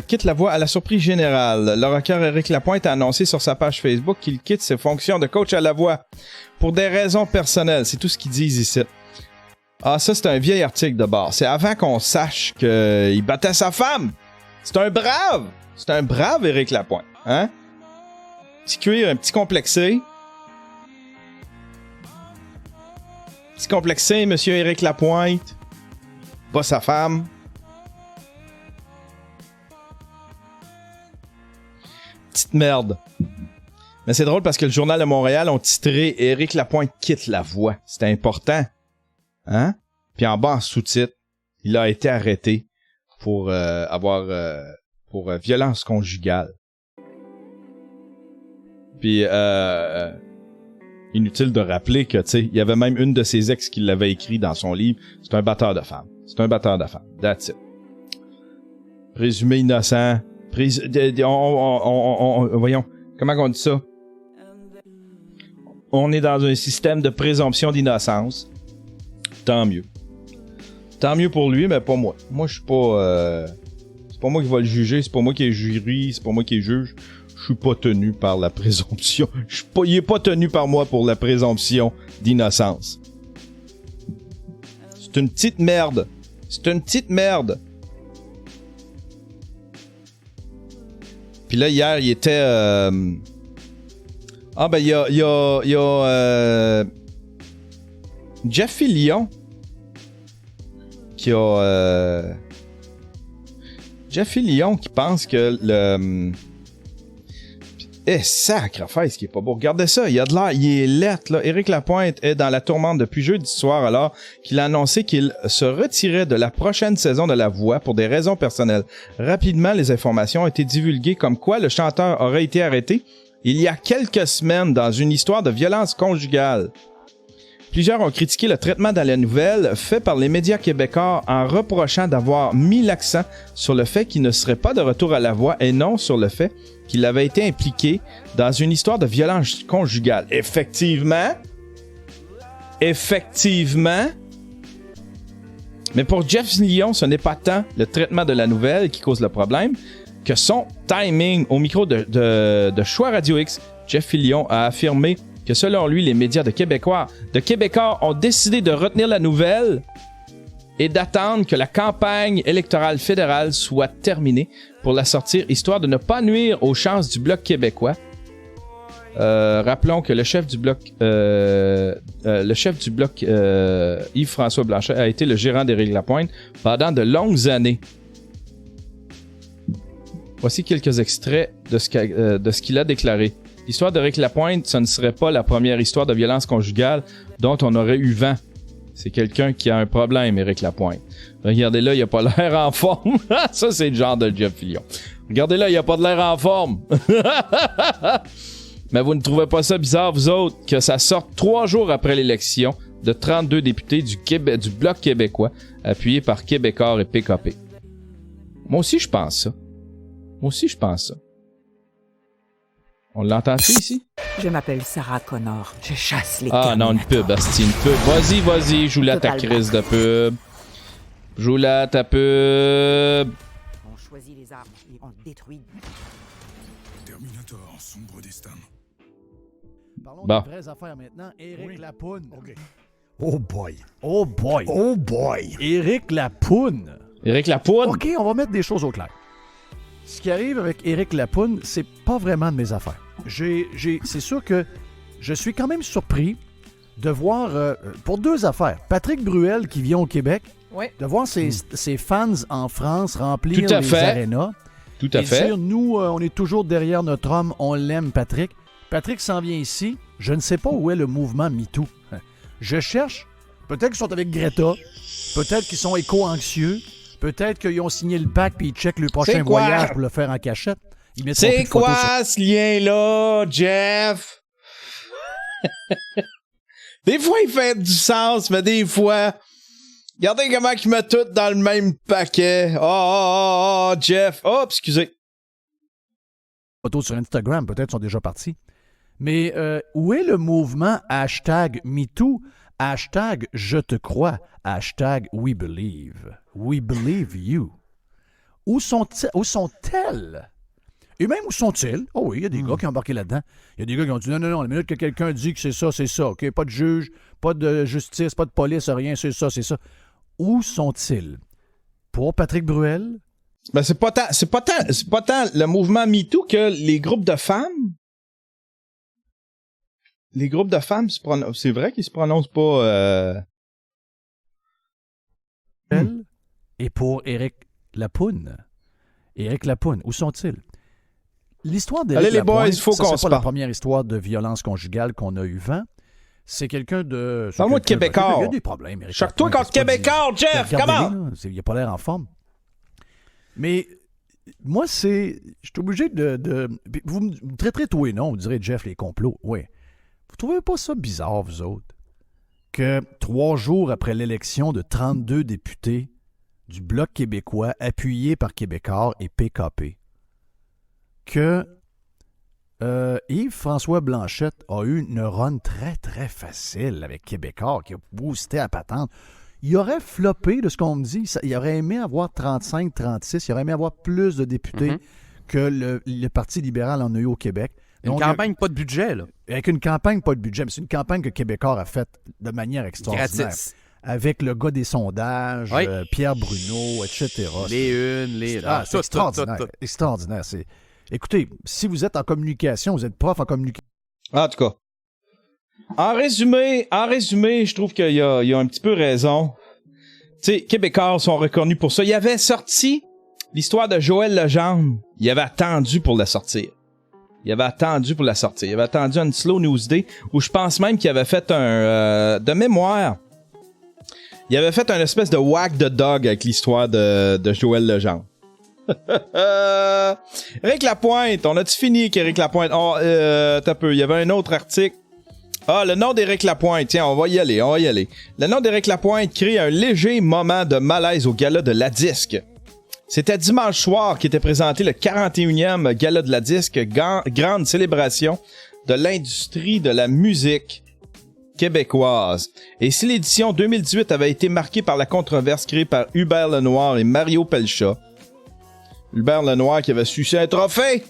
quitte La Voix à la surprise générale. Le rocker Éric Lapointe a annoncé sur sa page Facebook qu'il quitte ses fonctions de coach à La Voix pour des raisons personnelles. C'est tout ce qu'ils disent ici. Ah, ça, c'est un vieil article de bord. C'est avant qu'on sache qu'il battait sa femme. C'est un brave. C'est un brave Éric Lapointe. Hein? Petit cuir, un petit complexé. Petit complexé, monsieur Éric Lapointe. Pas sa femme. Petite merde. Mais c'est drôle parce que le Journal de Montréal ont titré « Éric Lapointe quitte La Voix ». C'était important. Hein? Puis en bas, en sous-titre, il a été arrêté pour pour violence conjugale. Puis inutile de rappeler que, tu sais, il y avait même une de ses ex qui l'avait écrit dans son livre. C'est un batteur de femmes. C'est un batteur de femmes. That's it. Présumé innocent. Voyons, comment on dit ça? on est dans un système de présomption d'innocence. Tant mieux. Tant mieux pour lui, mais pas moi. Moi, je suis pas... c'est pas moi qui va le juger, c'est pas moi qui est jury, c'est pas moi qui est juge. Je suis pas tenu par la présomption. Il est pas tenu par moi pour la présomption d'innocence. C'est une petite merde. C'est une petite merde. Puis là, hier, il était... Ah, ben, il y a Jeff Fillion qui a... Jeff Fillion qui pense que le... sacrifice qui est pas beau. Regardez ça, il y a de l'air, il est lettre, là. Éric Lapointe est dans la tourmente depuis jeudi soir alors qu'il a annoncé qu'il se retirait de la prochaine saison de La Voix pour des raisons personnelles. Rapidement, les informations ont été divulguées comme quoi le chanteur aurait été arrêté il y a quelques semaines dans une histoire de violence conjugale. Plusieurs ont critiqué le traitement dans la nouvelle fait par les médias québécois en reprochant d'avoir mis l'accent sur le fait qu'il ne serait pas de retour à La Voix et non sur le fait qu'il avait été impliqué dans une histoire de violence conjugale. Effectivement. Mais pour Jeff Fillion, ce n'est pas tant le traitement de la nouvelle qui cause le problème que son timing. Au micro de Choix Radio X, Jeff Fillion a affirmé que selon lui, les médias de Québécois ont décidé de retenir la nouvelle et d'attendre que la campagne électorale fédérale soit terminée pour la sortir, histoire de ne pas nuire aux chances du Bloc québécois. Rappelons que le chef du Bloc, Yves-François Blanchet, a été le gérant d'Éric Lapointe pendant de longues années. Voici quelques extraits de ce qu'il a déclaré. L'histoire d'Éric Lapointe, ce ne serait pas la première histoire de violence conjugale dont on aurait eu vent. C'est quelqu'un qui a un problème, Éric Lapointe. Regardez là, il a pas l'air en forme. Ça, c'est le genre de Jeff Fillion. Regardez là, il a pas de l'air en forme. Mais vous ne trouvez pas ça bizarre, vous autres, que ça sorte 3 jours après l'élection de 32 députés du Bloc québécois, appuyés par Québécois et PKP. Moi aussi, je pense ça. On l'entend-tu ici?
Je m'appelle Sarah Connor. Je chasse les
Ah non, une pub, Asti, une pub. Vas-y, joue-la ta crise de pub. Joue-la ta pub.
On choisit les armes et on détruit.
Terminator, sombre destin.
Parlons
Bon.
des vraies affaires maintenant. Éric Lapoune.
OK. Oh boy.
Oh boy.
Oh boy.
Éric Lapoune.
Éric Lapoune.
OK, on va mettre des choses au clair. Ce qui arrive avec Éric Lapoune, c'est pas vraiment de mes affaires. C'est sûr que je suis quand même surpris de voir, pour 2 affaires, Patrick Bruel qui vient au Québec, de voir ses fans en France remplir
Tout à
les
fait.
arénas.
Tout à
Et
fait.
dire, nous, on est toujours derrière notre homme, on l'aime, Patrick. Patrick s'en vient ici. Je ne sais pas où est le mouvement MeToo. Je cherche. Peut-être qu'ils sont avec Greta. Peut-être qu'ils sont éco-anxieux. Peut-être qu'ils ont signé le pacte puis ils checkent le prochain voyage pour le faire en cachette. Ils mettront plus
C'est
de photos
quoi ce lien-là, Jeff? Des fois, il fait du sens, mais des fois... Regardez comment ils mettent tout dans le même paquet. Oh, Jeff. Oh, excusez.
photos sur Instagram. Peut-être qu'ils sont déjà partis. Mais où est le mouvement #MeToo? #Je te crois. #We believe. We believe you. Où sont-elles? Et même où sont-ils? Oh oui, il y a des gars qui ont embarqué là-dedans. Il y a des gars qui ont dit non, la minute que quelqu'un dit que c'est ça, OK? Pas de juge, pas de justice, pas de police, rien, c'est ça. Où sont-ils? Pour Patrick Bruel?
Ben, c'est pas tant le mouvement MeToo que les groupes de femmes. Les groupes de femmes, c'est vrai qu'ils se prononcent pas...
Et pour Éric Lapoune. Éric Lapoune, où sont-ils? L'histoire d'Éric
Allez, les
Lapointe,
boys, il faut qu'on
c'est
se
pas la
parle.
première histoire de violence conjugale qu'on a eu vent. C'est quelqu'un de...
Parle-moi de Québécois.
Il y a des problèmes, Éric
Choque-toi
Lapointe,
contre
c'est pas
Québécois, Jeff!
Regardez-les,
Comment?
là, il n'a pas l'air en forme. Mais moi, je suis obligé de... Vous me traiterez tout et non, vous direz, Jeff, les complots. Oui. Vous trouvez pas ça bizarre, vous autres, que 3 jours après l'élection de 32 députés du Bloc québécois appuyés par Québécois et PKP, que Yves-François Blanchette a eu une run très, très facile avec Québécois qui a boosté à patente. Il aurait floppé, de ce qu'on me dit. Il aurait aimé avoir 35, 36. Il aurait aimé avoir plus de députés que le Parti libéral en a eu au Québec.
Une campagne pas de budget, là.
Avec une campagne pas de budget, mais c'est une campagne que Québécois a faite de manière extraordinaire.
Gratis.
Avec le gars des sondages,
Oui.
Pierre Bruno, etc.
C'est
extraordinaire.
tout.
Extraordinaire. Écoutez, si vous êtes en communication, vous êtes prof en communication.
En tout cas. En résumé, je trouve qu'il y a un petit peu raison. Tu sais, Québécois sont reconnus pour ça. Il avait sorti l'histoire de Joël Legendre. Il avait attendu pour la sortir. Il avait attendu un Slow News Day où je pense même qu'il avait fait de mémoire. Il avait fait un espèce de whack the dog avec l'histoire de Joël Legendre. Éric Lapointe, on a-tu fini avec Éric Lapointe? T'as peu, il y avait un autre article. Le nom d'Éric Lapointe, tiens, on va y aller. Le nom d'Éric Lapointe crée un léger moment de malaise au gala de la disque. C'était dimanche soir qu'était présenté le 41e gala de la disque, grande célébration de l'industrie de la musique québécoise. Et si l'édition 2018 avait été marquée par la controverse créée par Hubert Lenoir et Mario Pelchat, Hubert Lenoir qui avait sucé un trophée!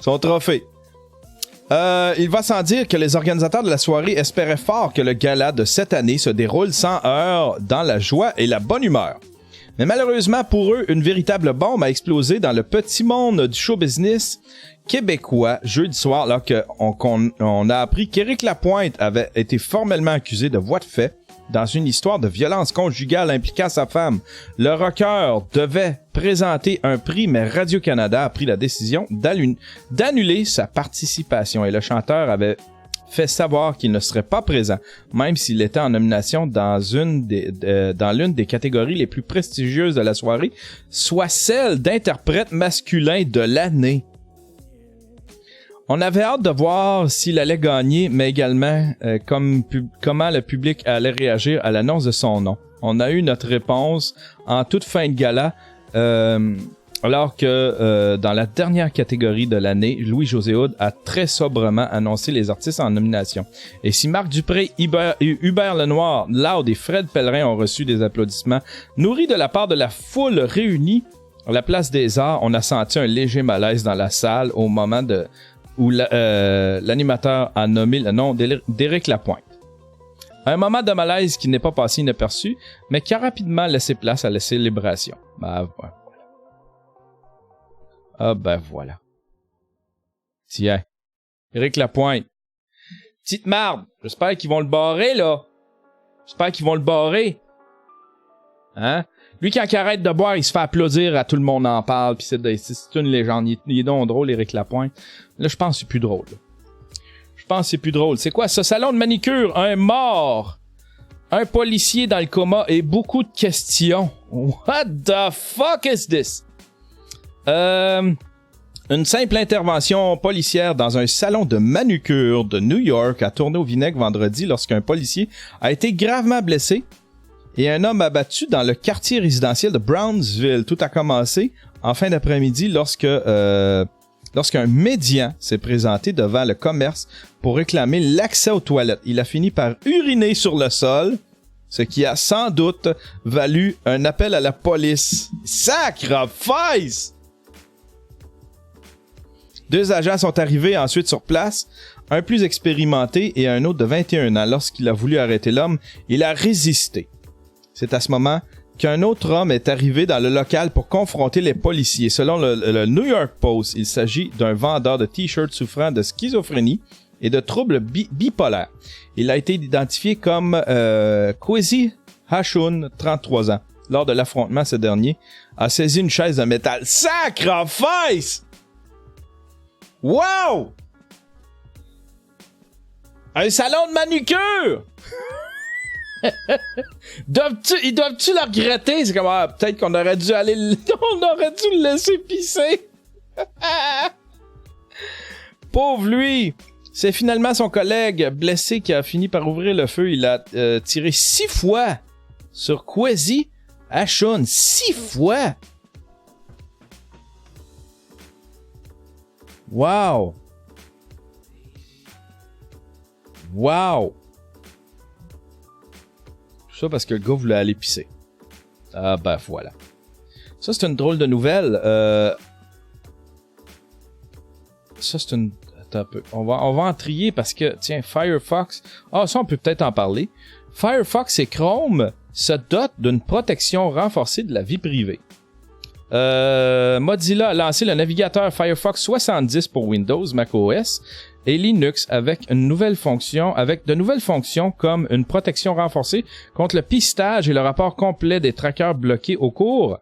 Son trophée. Il va sans dire que les organisateurs de la soirée espéraient fort que le gala de cette année se déroule sans heurts, dans la joie et la bonne humeur. Mais malheureusement pour eux, une véritable bombe a explosé dans le petit monde du show business québécois jeudi soir, alors qu'on a appris qu'Éric Lapointe avait été formellement accusé de voies de fait dans une histoire de violence conjugale impliquant sa femme. Le rocker devait présenter un prix, mais Radio-Canada a pris la décision d'annuler sa participation et le chanteur avait fait savoir qu'il ne serait pas présent, même s'il était en nomination dans l'une des catégories les plus prestigieuses de la soirée, soit celle d'interprète masculin de l'année. On avait hâte de voir s'il allait gagner, mais également comment le public allait réagir à l'annonce de son nom. On a eu notre réponse en toute fin de gala, alors que dans la dernière catégorie de l'année, Louis-José Hood a très sobrement annoncé les artistes en nomination. Et si Marc Dupré, Hubert Lenoir, Loud et Fred Pellerin ont reçu des applaudissements nourris de la part de la foule réunie à la Place des Arts, on a senti un léger malaise dans la salle au moment où l'animateur a nommé le nom d'Éric Lapointe. Un moment de malaise qui n'est pas passé inaperçu, mais qui a rapidement laissé place à la célébration. Ben voilà. Tiens. Éric Lapointe. Petite marde. J'espère qu'ils vont le barrer, là. Hein? Lui, quand il arrête de boire, il se fait applaudir, à tout le monde en parle, pis c'est une légende. Il est donc drôle, Éric Lapointe. Là, je pense que c'est plus drôle. C'est quoi ce salon de manicure? Un mort, un policier dans le coma et beaucoup de questions. What the fuck is this? Une simple intervention policière dans un salon de manucure de New York a tourné au vinaigre vendredi lorsqu'un policier a été gravement blessé et un homme abattu dans le quartier résidentiel de Brownsville. Tout a commencé en fin d'après-midi lorsqu'un médian s'est présenté devant le commerce pour réclamer l'accès aux toilettes. Il a fini par uriner sur le sol, ce qui a sans doute valu un appel à la police. Sacrifice! 2 agents sont arrivés ensuite sur place, un plus expérimenté et un autre de 21 ans. Lorsqu'il a voulu arrêter l'homme, il a résisté. C'est à ce moment qu'un autre homme est arrivé dans le local pour confronter les policiers. Selon le New York Post, il s'agit d'un vendeur de t-shirts souffrant de schizophrénie et de troubles bipolaires. Il a été identifié comme Kwesi Hashun, 33 ans. Lors de l'affrontement, ce dernier a saisi une chaise de métal. Sacrifice! Wow! Un salon de manucure! Ils doivent-tu le regretter? C'est comme, peut-être qu'on aurait dû le laisser pisser. Pauvre lui! C'est finalement son collègue blessé qui a fini par ouvrir le feu. Il a tiré 6 fois sur Kwesi Hashun. 6 fois! Wow! Wow! Tout ça parce que le gars voulait aller pisser. Ah ben voilà. Ça, c'est une drôle de nouvelle. Ça, c'est une... Attends un peu. On va en trier parce que, tiens, Firefox... Ah, ça, on peut peut-être en parler. Firefox et Chrome se dotent d'une protection renforcée de la vie privée. Mozilla a lancé le navigateur Firefox 70 pour Windows, macOS et Linux avec de nouvelles fonctions comme une protection renforcée contre le pistage et le rapport complet des trackers bloqués au cours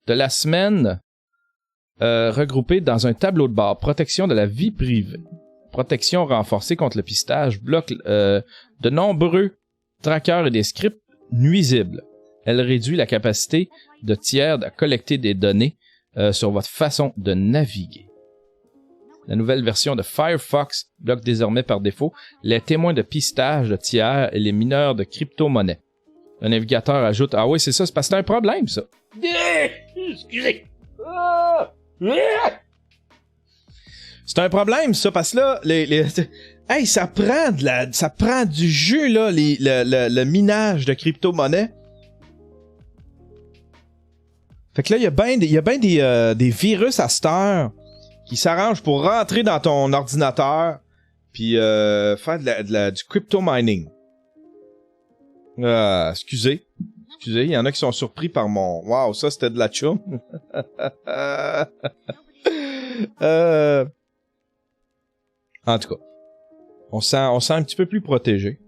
de la semaine, regroupés dans un tableau de bord. Protection de la vie privée. Protection renforcée contre le pistage bloque de nombreux trackers et des scripts nuisibles. Elle réduit la capacité de tiers à collecter des données sur votre façon de naviguer. La nouvelle version de Firefox bloque désormais par défaut les témoins de pistage de tiers et les mineurs de crypto-monnaies. Le navigateur ajoute... Ah oui, c'est ça, c'est parce que c'est un problème, ça. Excusez. C'est un problème, ça, parce que là, hey, ça prend du jus, là, le minage de crypto-monnaies. Fait que là, il y a bien des virus à cette heure qui s'arrangent pour rentrer dans ton ordinateur puis faire du crypto mining. Excusez, il y en a qui sont surpris par mon... Wow, ça c'était de la chum. En tout cas, on sent un petit peu plus protégé.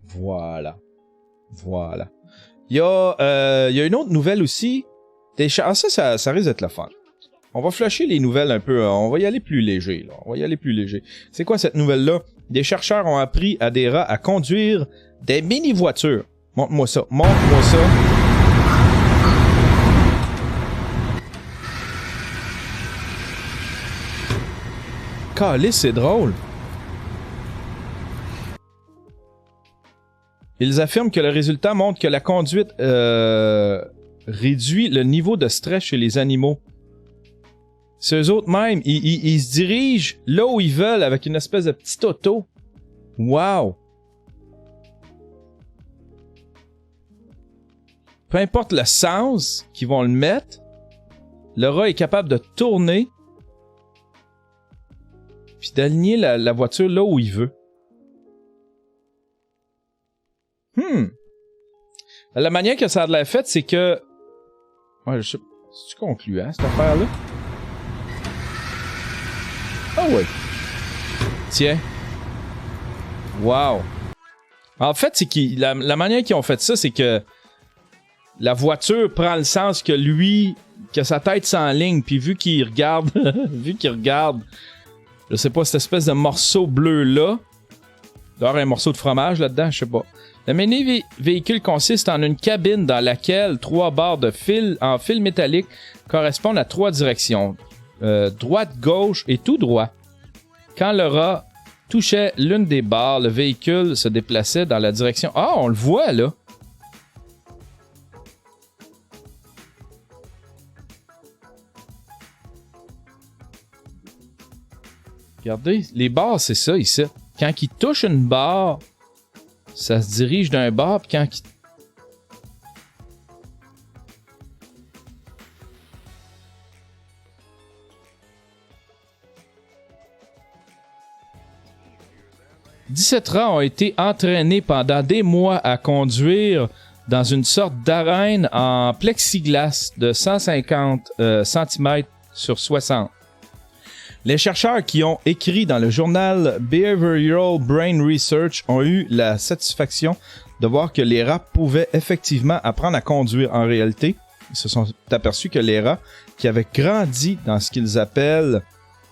Voilà. Il y a une autre nouvelle aussi. Ça risque d'être le fun. On va flasher les nouvelles un peu. On va y aller plus léger. C'est quoi cette nouvelle-là? Des chercheurs ont appris à des rats à conduire des mini-voitures. Montre-moi ça. Calisse, c'est drôle. Ils affirment que le résultat montre que la conduite réduit le niveau de stress chez les animaux. C'est eux autres même, ils se dirigent là où ils veulent avec une espèce de petit auto. Wow! Peu importe le sens qu'ils vont le mettre, le rat est capable de tourner puis d'aligner la voiture là où il veut. La manière que ça a de l'air fait, c'est que... Ouais, je sais... C'est-tu concluant, cette affaire-là? Ah ouais. Tiens. Wow. En fait, c'est que la manière qu'ils ont fait ça, c'est que la voiture prend le sens que sa tête s'enligne, puis vu qu'il regarde, je sais pas, cette espèce de morceau bleu-là, d'ailleurs un morceau de fromage là-dedans, je sais pas. Le mini-véhicule consiste en une cabine dans laquelle 3 barres de fil en fil métallique correspondent à 3 directions. Droite, gauche et tout droit. Quand le rat touchait l'une des barres, le véhicule se déplaçait dans la direction... Ah, on le voit, là! Regardez, les barres, c'est ça, ici. Quand il touche une barre, ça se dirige d'un bord, puis quand il... « 17 rats ont été entraînés pendant des mois à conduire dans une sorte d'arène en plexiglas de 150 cm sur 60. Les chercheurs qui ont écrit dans le journal Behavioral Brain Research ont eu la satisfaction de voir que les rats pouvaient effectivement apprendre à conduire. En réalité, ils se sont aperçus que les rats qui avaient grandi dans ce qu'ils appellent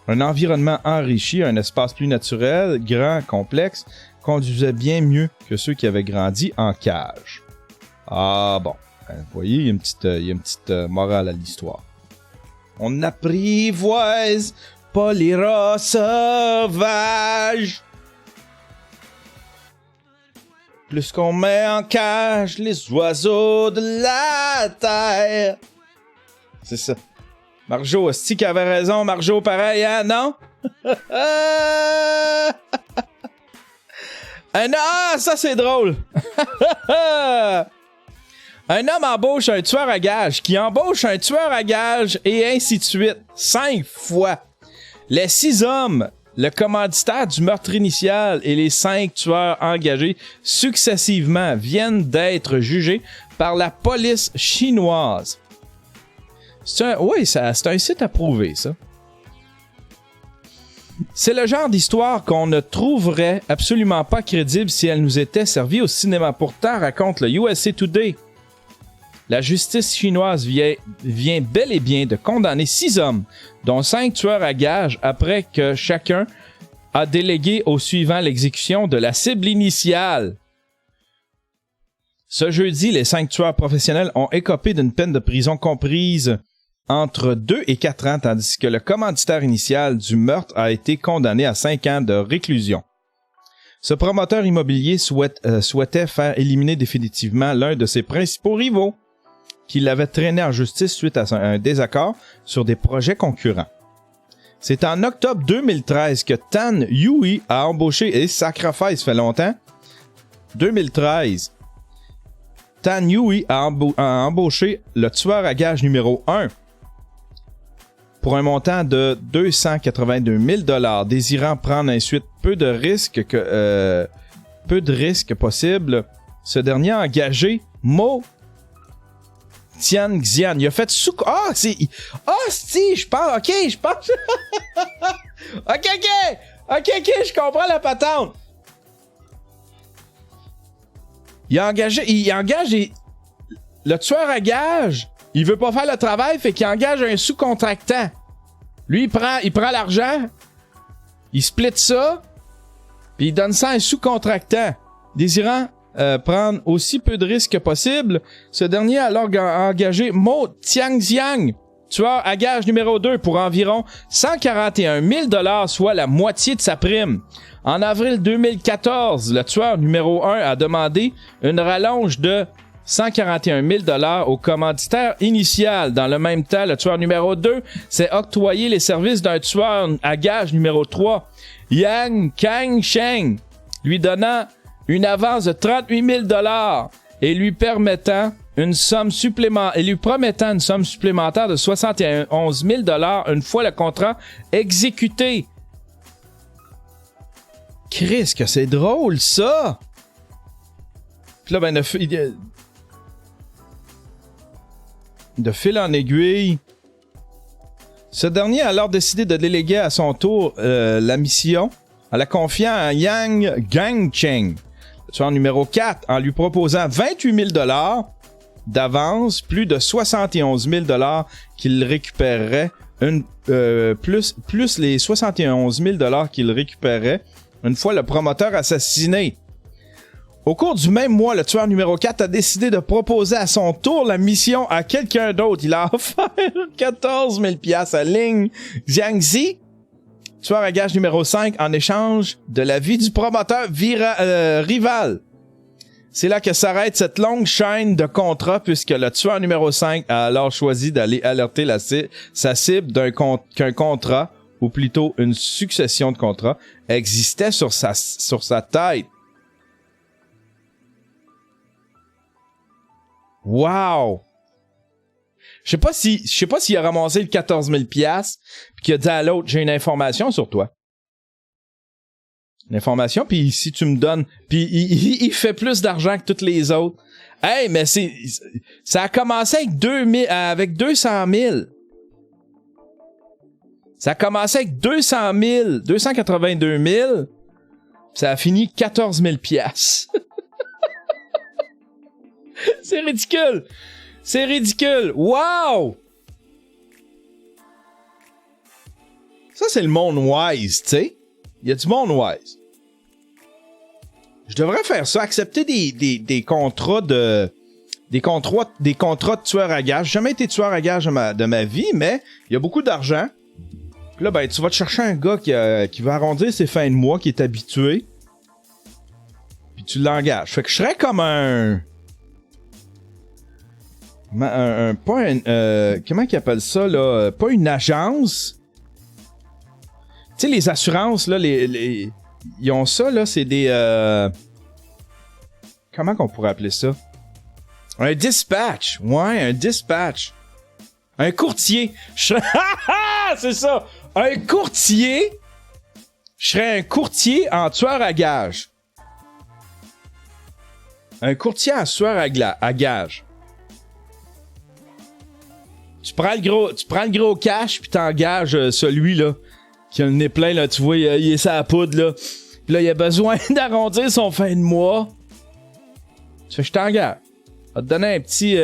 un environnement enrichi, un espace plus naturel, grand, complexe, conduisaient bien mieux que ceux qui avaient grandi en cage. Ah bon, vous voyez, il y a une petite morale à l'histoire. On n'apprivoise pas les rats sauvages. Plus qu'on met en cage les oiseaux de la terre. C'est ça. Marjo, est-ce qu'il avait raison? Marjo, pareil, hein? Non? Ça c'est drôle! Un homme embauche un tueur à gages, qui embauche un tueur à gages, et ainsi de suite. 5 fois. Les 6 hommes, le commanditaire du meurtre initial et les 5 tueurs engagés successivement viennent d'être jugés par la police chinoise. C'est un site approuvé, ça. C'est le genre d'histoire qu'on ne trouverait absolument pas crédible si elle nous était servie au cinéma. Pourtant, raconte le USA Today. La justice chinoise vient bel et bien de condamner 6 hommes, dont 5 tueurs à gages, après que chacun a délégué au suivant l'exécution de la cible initiale. Ce jeudi, les 5 tueurs professionnels ont écopé d'une peine de prison comprise entre 2 et 4 ans, tandis que le commanditaire initial du meurtre a été condamné à 5 ans de réclusion. Ce promoteur immobilier souhaitait faire éliminer définitivement l'un de ses principaux rivaux, qui l'avait traîné en justice suite à un désaccord sur des projets concurrents. C'est en octobre 2013 que Tan Yui a embauché, et sacrifice fait longtemps, 2013, Tan Yui a embauché le tueur à gages numéro 1 pour un montant de 282 000 $, désirant prendre ensuite peu de risques possibles. Ce dernier a engagé Mo Tianxian. Il a fait si, je pense. OK, je pense. OK, je comprends la patente. Il engage le tueur à gages. Il veut pas faire le travail, fait qu'il engage un sous-contractant. Lui, il prend l'argent, il split ça, puis il donne ça à un sous-contractant, désirant prendre aussi peu de risques que possible. Ce dernier a alors engagé Mo Tianxiang, tueur à gages numéro 2, pour environ 141 000 $, soit la moitié de sa prime. En avril 2014, le tueur numéro 1 a demandé une rallonge de 141 000 $ au commanditaire initial. Dans le même temps, le tueur numéro 2 s'est octroyé les services d'un tueur à gages numéro 3, Yang Kangsheng, lui donnant une avance de 38 000 $ et lui promettant une somme supplémentaire de 71 000 $ une fois le contrat exécuté. Christ, que c'est drôle, ça! Puis là, ben, de fil en aiguille, ce dernier a alors décidé de déléguer à son tour la mission en la confiant à Yang Gangcheng, le tueur numéro 4, en lui proposant 28 000 $ d'avance, plus de 71 000 $ qu'il récupérerait, plus les 71 000 $ qu'il récupérerait une fois le promoteur assassiné. Au cours du même mois, le tueur numéro 4 a décidé de proposer à son tour la mission à quelqu'un d'autre. Il a offert 14 000 $ à Ling Jiangxi, tueur à gages numéro 5, en échange de la vie du promoteur rival. C'est là que s'arrête cette longue chaîne de contrats, puisque le tueur numéro 5 a alors choisi d'aller alerter sa cible qu'un contrat, ou plutôt une succession de contrats, existait sur sa tête. Wow! Je sais pas s'il a ramassé le 14 000 $ puis qu'il a dit à l'autre, j'ai une information sur toi. Une information, puis si tu me donnes... Puis il fait plus d'argent que toutes les autres. Hey, mais ça a commencé avec 200 000. Ça a commencé avec 282 000. Ça a fini 14 000 $. C'est ridicule! C'est ridicule! Wow! Ça, c'est le monde wise, tu sais. Il y a du monde wise. Je devrais faire ça, accepter des contrats de... Des contrats de tueurs à gages. J'ai jamais été tueur à gages de ma vie, mais il y a beaucoup d'argent. Puis là, ben, tu vas te chercher un gars qui va arrondir ses fins de mois, qui est habitué. Puis tu l'engages. Fait que je serais comme un Comment qu'ils appellent ça, là? Pas une agence. Tu sais, les assurances, là, ils ont ça, là, c'est des... Comment qu'on pourrait appeler ça? Un dispatch. Ouais, un dispatch. Un courtier. C'est ça. Un courtier. Je serais un courtier en tueur à gage. Un courtier en tueur à gage. Tu prends le gros cash puis t'engages celui-là qui a le nez plein, là, tu vois, il est sa poudre, là. Puis là, il a besoin d'arrondir son fin de mois. Tu fais, je t'engage. On va te donner un petit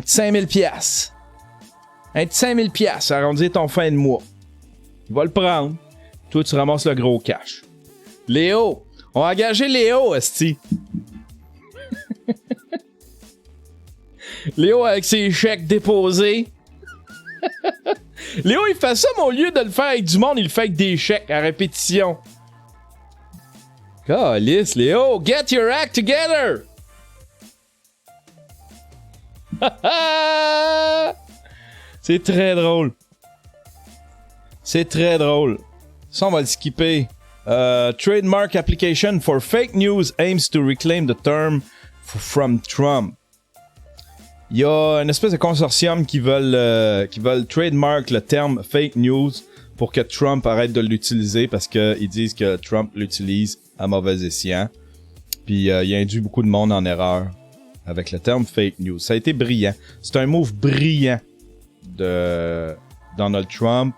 5000 piastres. Un petit 5000 piastres, arrondir ton fin de mois. Il va le prendre. Toi, tu ramasses le gros cash. Léo! On va engager Léo, esti. Léo avec ses chèques déposés. Léo, il fait ça, mais au lieu de le faire avec du monde, il le fait avec des chèques à répétition. Calice, Léo, get your act together! C'est très drôle. C'est très drôle. Ça, on va le skipper. Trademark application for fake news aims to reclaim the term from Trump. Il y a une espèce de consortium qui veulent trademark le terme fake news pour que Trump arrête de l'utiliser parce qu'ils disent que Trump l'utilise à mauvais escient. Puis il a induit beaucoup de monde en erreur avec le terme fake news. Ça a été brillant. C'est un move brillant de Donald Trump.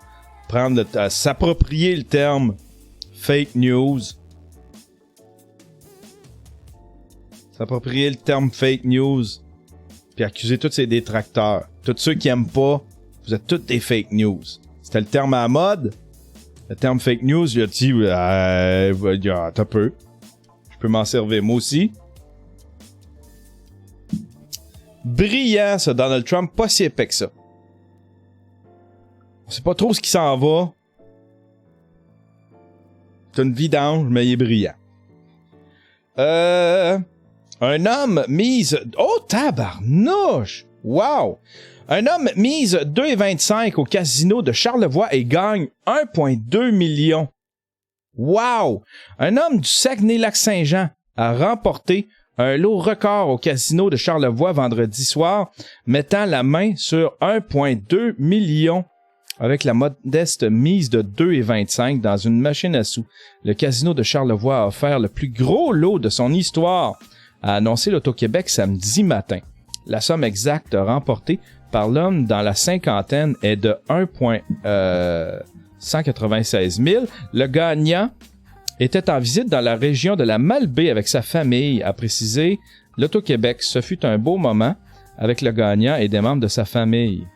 S'approprier le terme fake news. S'approprier le terme fake news. Puis accuser tous ses détracteurs. Tous ceux qui aiment pas, vous êtes tous des fake news. C'était le terme à la mode. Le terme fake news, il a dit, t'as peu. Je peux m'en servir moi aussi. Brillant, ça, Donald Trump, pas si épais que ça. On sait pas trop ce qui s'en va. C'est une vidange, mais il est brillant. Un homme mise... Oh, tabarnouche! Wow! Un homme mise 2,25 au casino de Charlevoix et gagne 1,2 million. Wow! Un homme du Saguenay-Lac-Saint-Jean a remporté un lot record au casino de Charlevoix vendredi soir, mettant la main sur 1,2 million avec la modeste mise de 2,25 dans une machine à sous. Le casino de Charlevoix a offert le plus gros lot de son histoire, a annoncé l'Auto-Québec samedi matin. La somme exacte remportée par l'homme dans la cinquantaine est de 1,196 000. Le gagnant était en visite dans la région de la Malbaie avec sa famille, a précisé l'Auto-Québec. Ce fut un beau moment avec le gagnant et des membres de sa famille.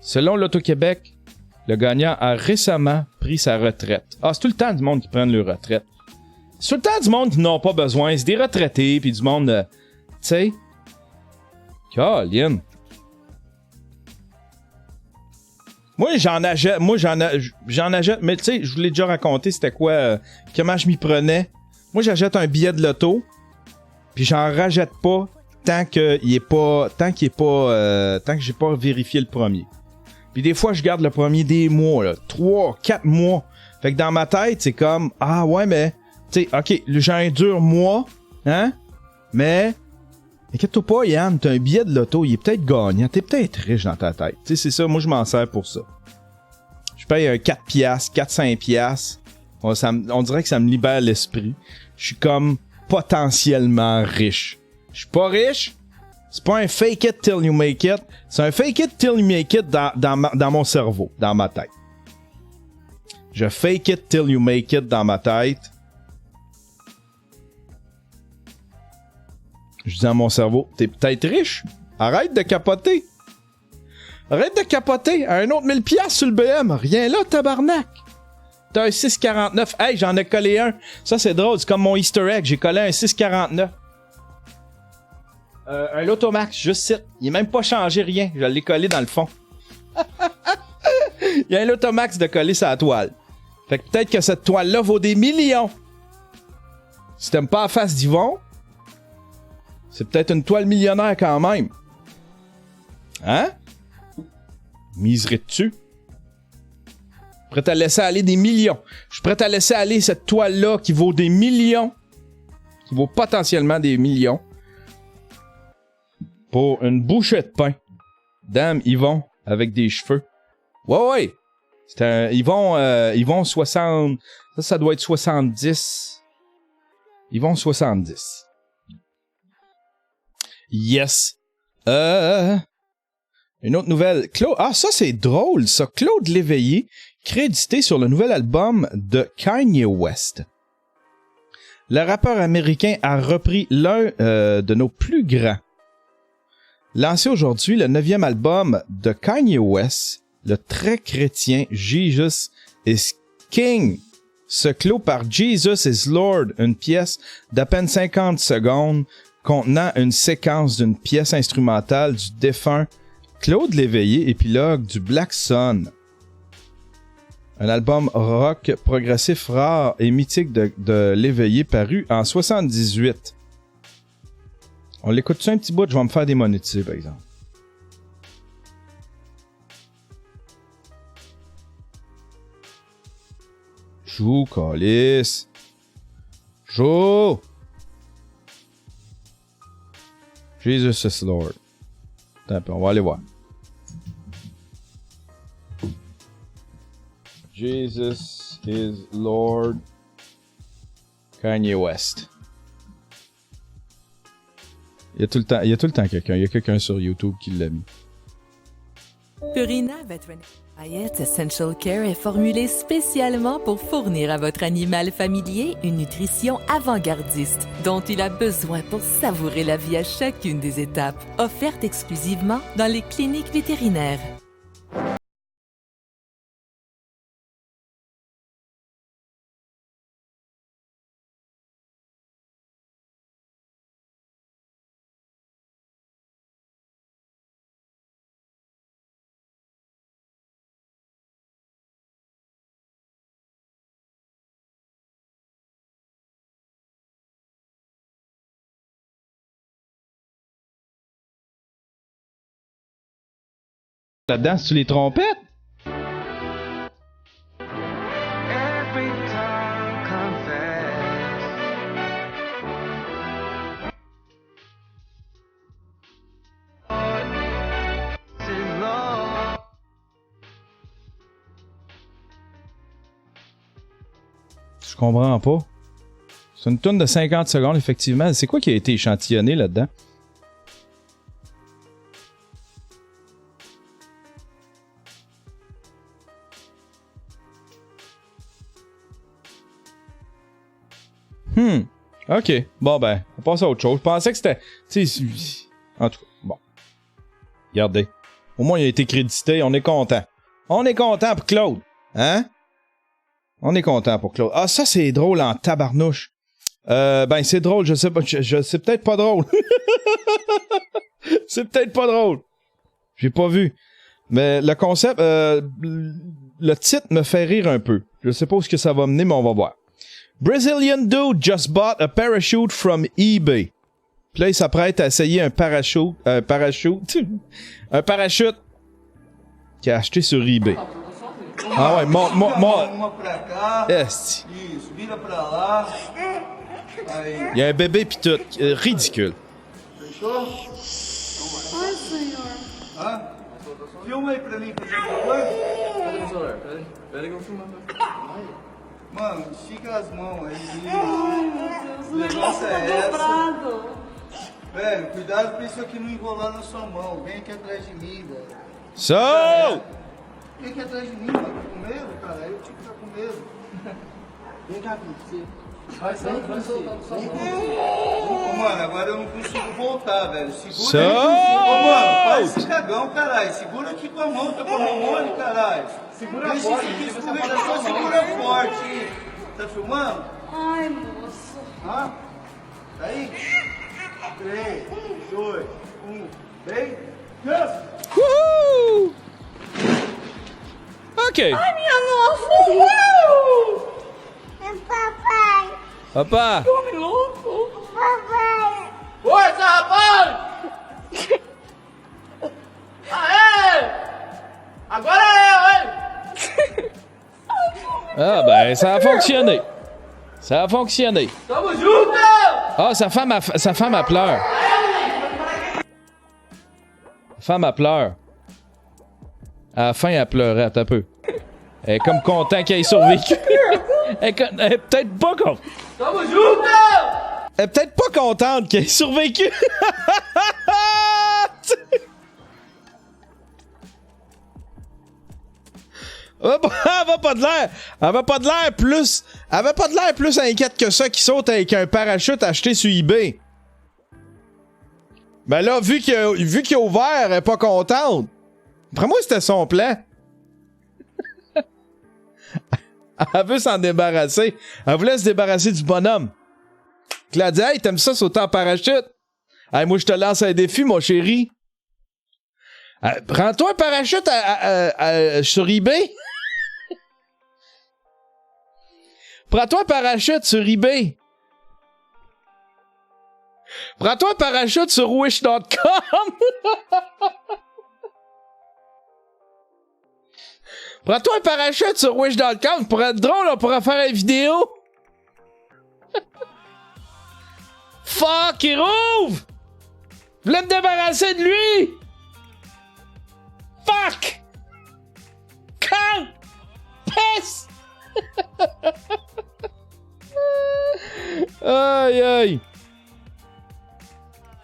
Selon l'Auto-Québec, le gagnant a récemment pris sa retraite. Ah, c'est tout le temps du monde qui prennent leur retraite. C'est tout le temps du monde qui n'ont pas besoin. C'est des retraités, puis du monde... tu sais... Colin. Moi, j'en achète. Mais tu sais, je vous l'ai déjà raconté, c'était quoi... comment je m'y prenais. Moi, j'achète un billet de loto, puis j'en rachète pas tant que j'ai pas vérifié le premier. Puis des fois, je garde le premier des mois, là, 3, 4 mois. Fait que dans ma tête, c'est comme, ah ouais, mais, tu sais, ok, j'ai un dur mois, hein, mais, inquiète-toi pas, Yann, t'as un billet de loto, il est peut-être gagnant, t'es peut-être riche dans ta tête. Tu sais, c'est ça, moi, je m'en sers pour ça. Je paye un 4 piastres, 4-5 piastres. On dirait que ça me libère l'esprit. Je suis comme potentiellement riche. Je suis pas riche. C'est pas un fake it till you make it. C'est un fake it till you make it dans mon cerveau, dans ma tête. Je fake it till you make it dans ma tête. Je dis à mon cerveau, t'es peut-être riche. Arrête de capoter. Arrête de capoter. Un autre 1000 piastres sur le BM. Rien là, tabarnak. T'as un 6,49. Hey, j'en ai collé un. Ça, c'est drôle. C'est comme mon Easter egg. J'ai collé un 6,49. Un Lotomax, juste ici. Il est même pas changé rien. Je l'ai collé dans le fond. Il y a un Lotomax de coller sur la toile. Fait que peut-être que cette toile-là vaut des millions. Si t'aimes pas la face d'Yvon, C'est peut-être une toile millionnaire quand même. Hein? Miserais dessus. Prêt à laisser aller des millions. Je suis prêt à laisser aller cette toile-là qui vaut des millions. Qui vaut potentiellement des millions. Pour une bouchée de pain. Dame Yvon avec des cheveux. Ouais. C'est un Yvon 60. Ça doit être 70. Yvon 70. Yes. Une autre nouvelle. Ah, ça c'est drôle, ça. Claude Léveillé, crédité sur le nouvel album de Kanye West. Le rappeur américain a repris l'un de nos plus grands. Lancé aujourd'hui, le 9e album de Kanye West, le très chrétien Jesus is King, se clôt par Jesus is Lord, une pièce d'à peine 50 secondes contenant une séquence d'une pièce instrumentale du défunt Claude Léveillé, épilogue du Black Sun. Un album rock progressif rare et mythique de Léveillé paru en 78. On l'écoute-tu un petit bout? Je vais me faire démonétiser, par exemple. Joue, calice. Joue! Jesus is Lord. Attends, on va aller voir. Jesus is Lord. Kanye West. Il y a tout le temps quelqu'un. Il y a quelqu'un sur YouTube qui l'a mis.
Purina Veterinary Diet Essential Care est formulée spécialement pour fournir à votre animal familier une nutrition avant-gardiste dont il a besoin pour savourer la vie à chacune des étapes. Offerte exclusivement dans les cliniques vétérinaires.
Là-dedans, c'est-tu les trompettes? Je comprends pas. C'est une toune de 50 secondes, effectivement. C'est quoi qui a été échantillonné là-dedans? OK. Bon, ben, on passe à autre chose. Je pensais que c'était... En tout cas, bon. Regardez. Au moins, il a été crédité. On est content. On est content pour Claude. Hein? On est content pour Claude. Ah, ça, c'est drôle en tabarnouche. Ben, c'est drôle. Je sais pas. C'est peut-être pas drôle. C'est peut-être pas drôle. J'ai pas vu. Mais le concept... le titre me fait rire un peu. Je sais pas où ce que ça va mener, mais on va voir. Brazilian dude just bought a parachute from eBay. Puis là, il s'apprête à essayer un parachute qu'il a acheté sur eBay. Ah ouais, Esti. Il y a un bébé pis tout. Ridicule.
Filma aí pra mim, por favor. Cadê meu celular? Peraí que eu vou filmar. Mano, estica as mãos aí. Ai, meu Deus, o negócio é dobrado. Velho, cuidado pra isso aqui não enrolar na sua mão. Vem aqui atrás de mim, velho. Vem aqui atrás de mim, mano. Tá com medo, cara? Eu tinha que ficar com medo. Vem cá, filho. Vai soltar no sua mão. Mano, agora eu não consigo voltar, velho. Segura aí. Ô, mano, faz esse cagão, caralho. Segura aqui com a mão, tá com a mão mole, caralho. Segura forte. Só segura forte. Tá filmando? Ai, moço. Hã? Tá aí? 3, 2, 1. Vem. Yes!
Woohoo! OK.
Ai, minha nossa! Papai!
Papa!
Tô louco! Papai! Força,
Ah, ben, ça a fonctionné. Ça a fonctionné. Ah, sa femme, elle pleure. La femme, elle pleure. À la fin, elle pleurait, attends un peu. Elle est comme content qu'elle ait survécu. Elle est peut-être pas contente. Elle est peut-être pas contente qu'elle ait survécu. Elle avait pas de l'air plus inquiète que ça qui saute avec un parachute acheté sur eBay. Ben là, vu qu'il a ouvert, elle est pas contente. Après moi, c'était son plan. Elle veut s'en débarrasser. Elle voulait se débarrasser du bonhomme. Elle a dit, hey, t'aimes ça sauter en parachute? Hey, moi, je te lance un défi, mon chéri. Prends-toi un parachute sur eBay. Prends-toi un parachute sur eBay. Prends-toi un parachute sur wish.com. Prends-toi un parachute sur wish.com. Pour être drôle, on pourrait faire une vidéo. Fuck, il rouvre! Je voulais me débarrasser de lui! Fuck! Quand? Pisse! Aïe aïe!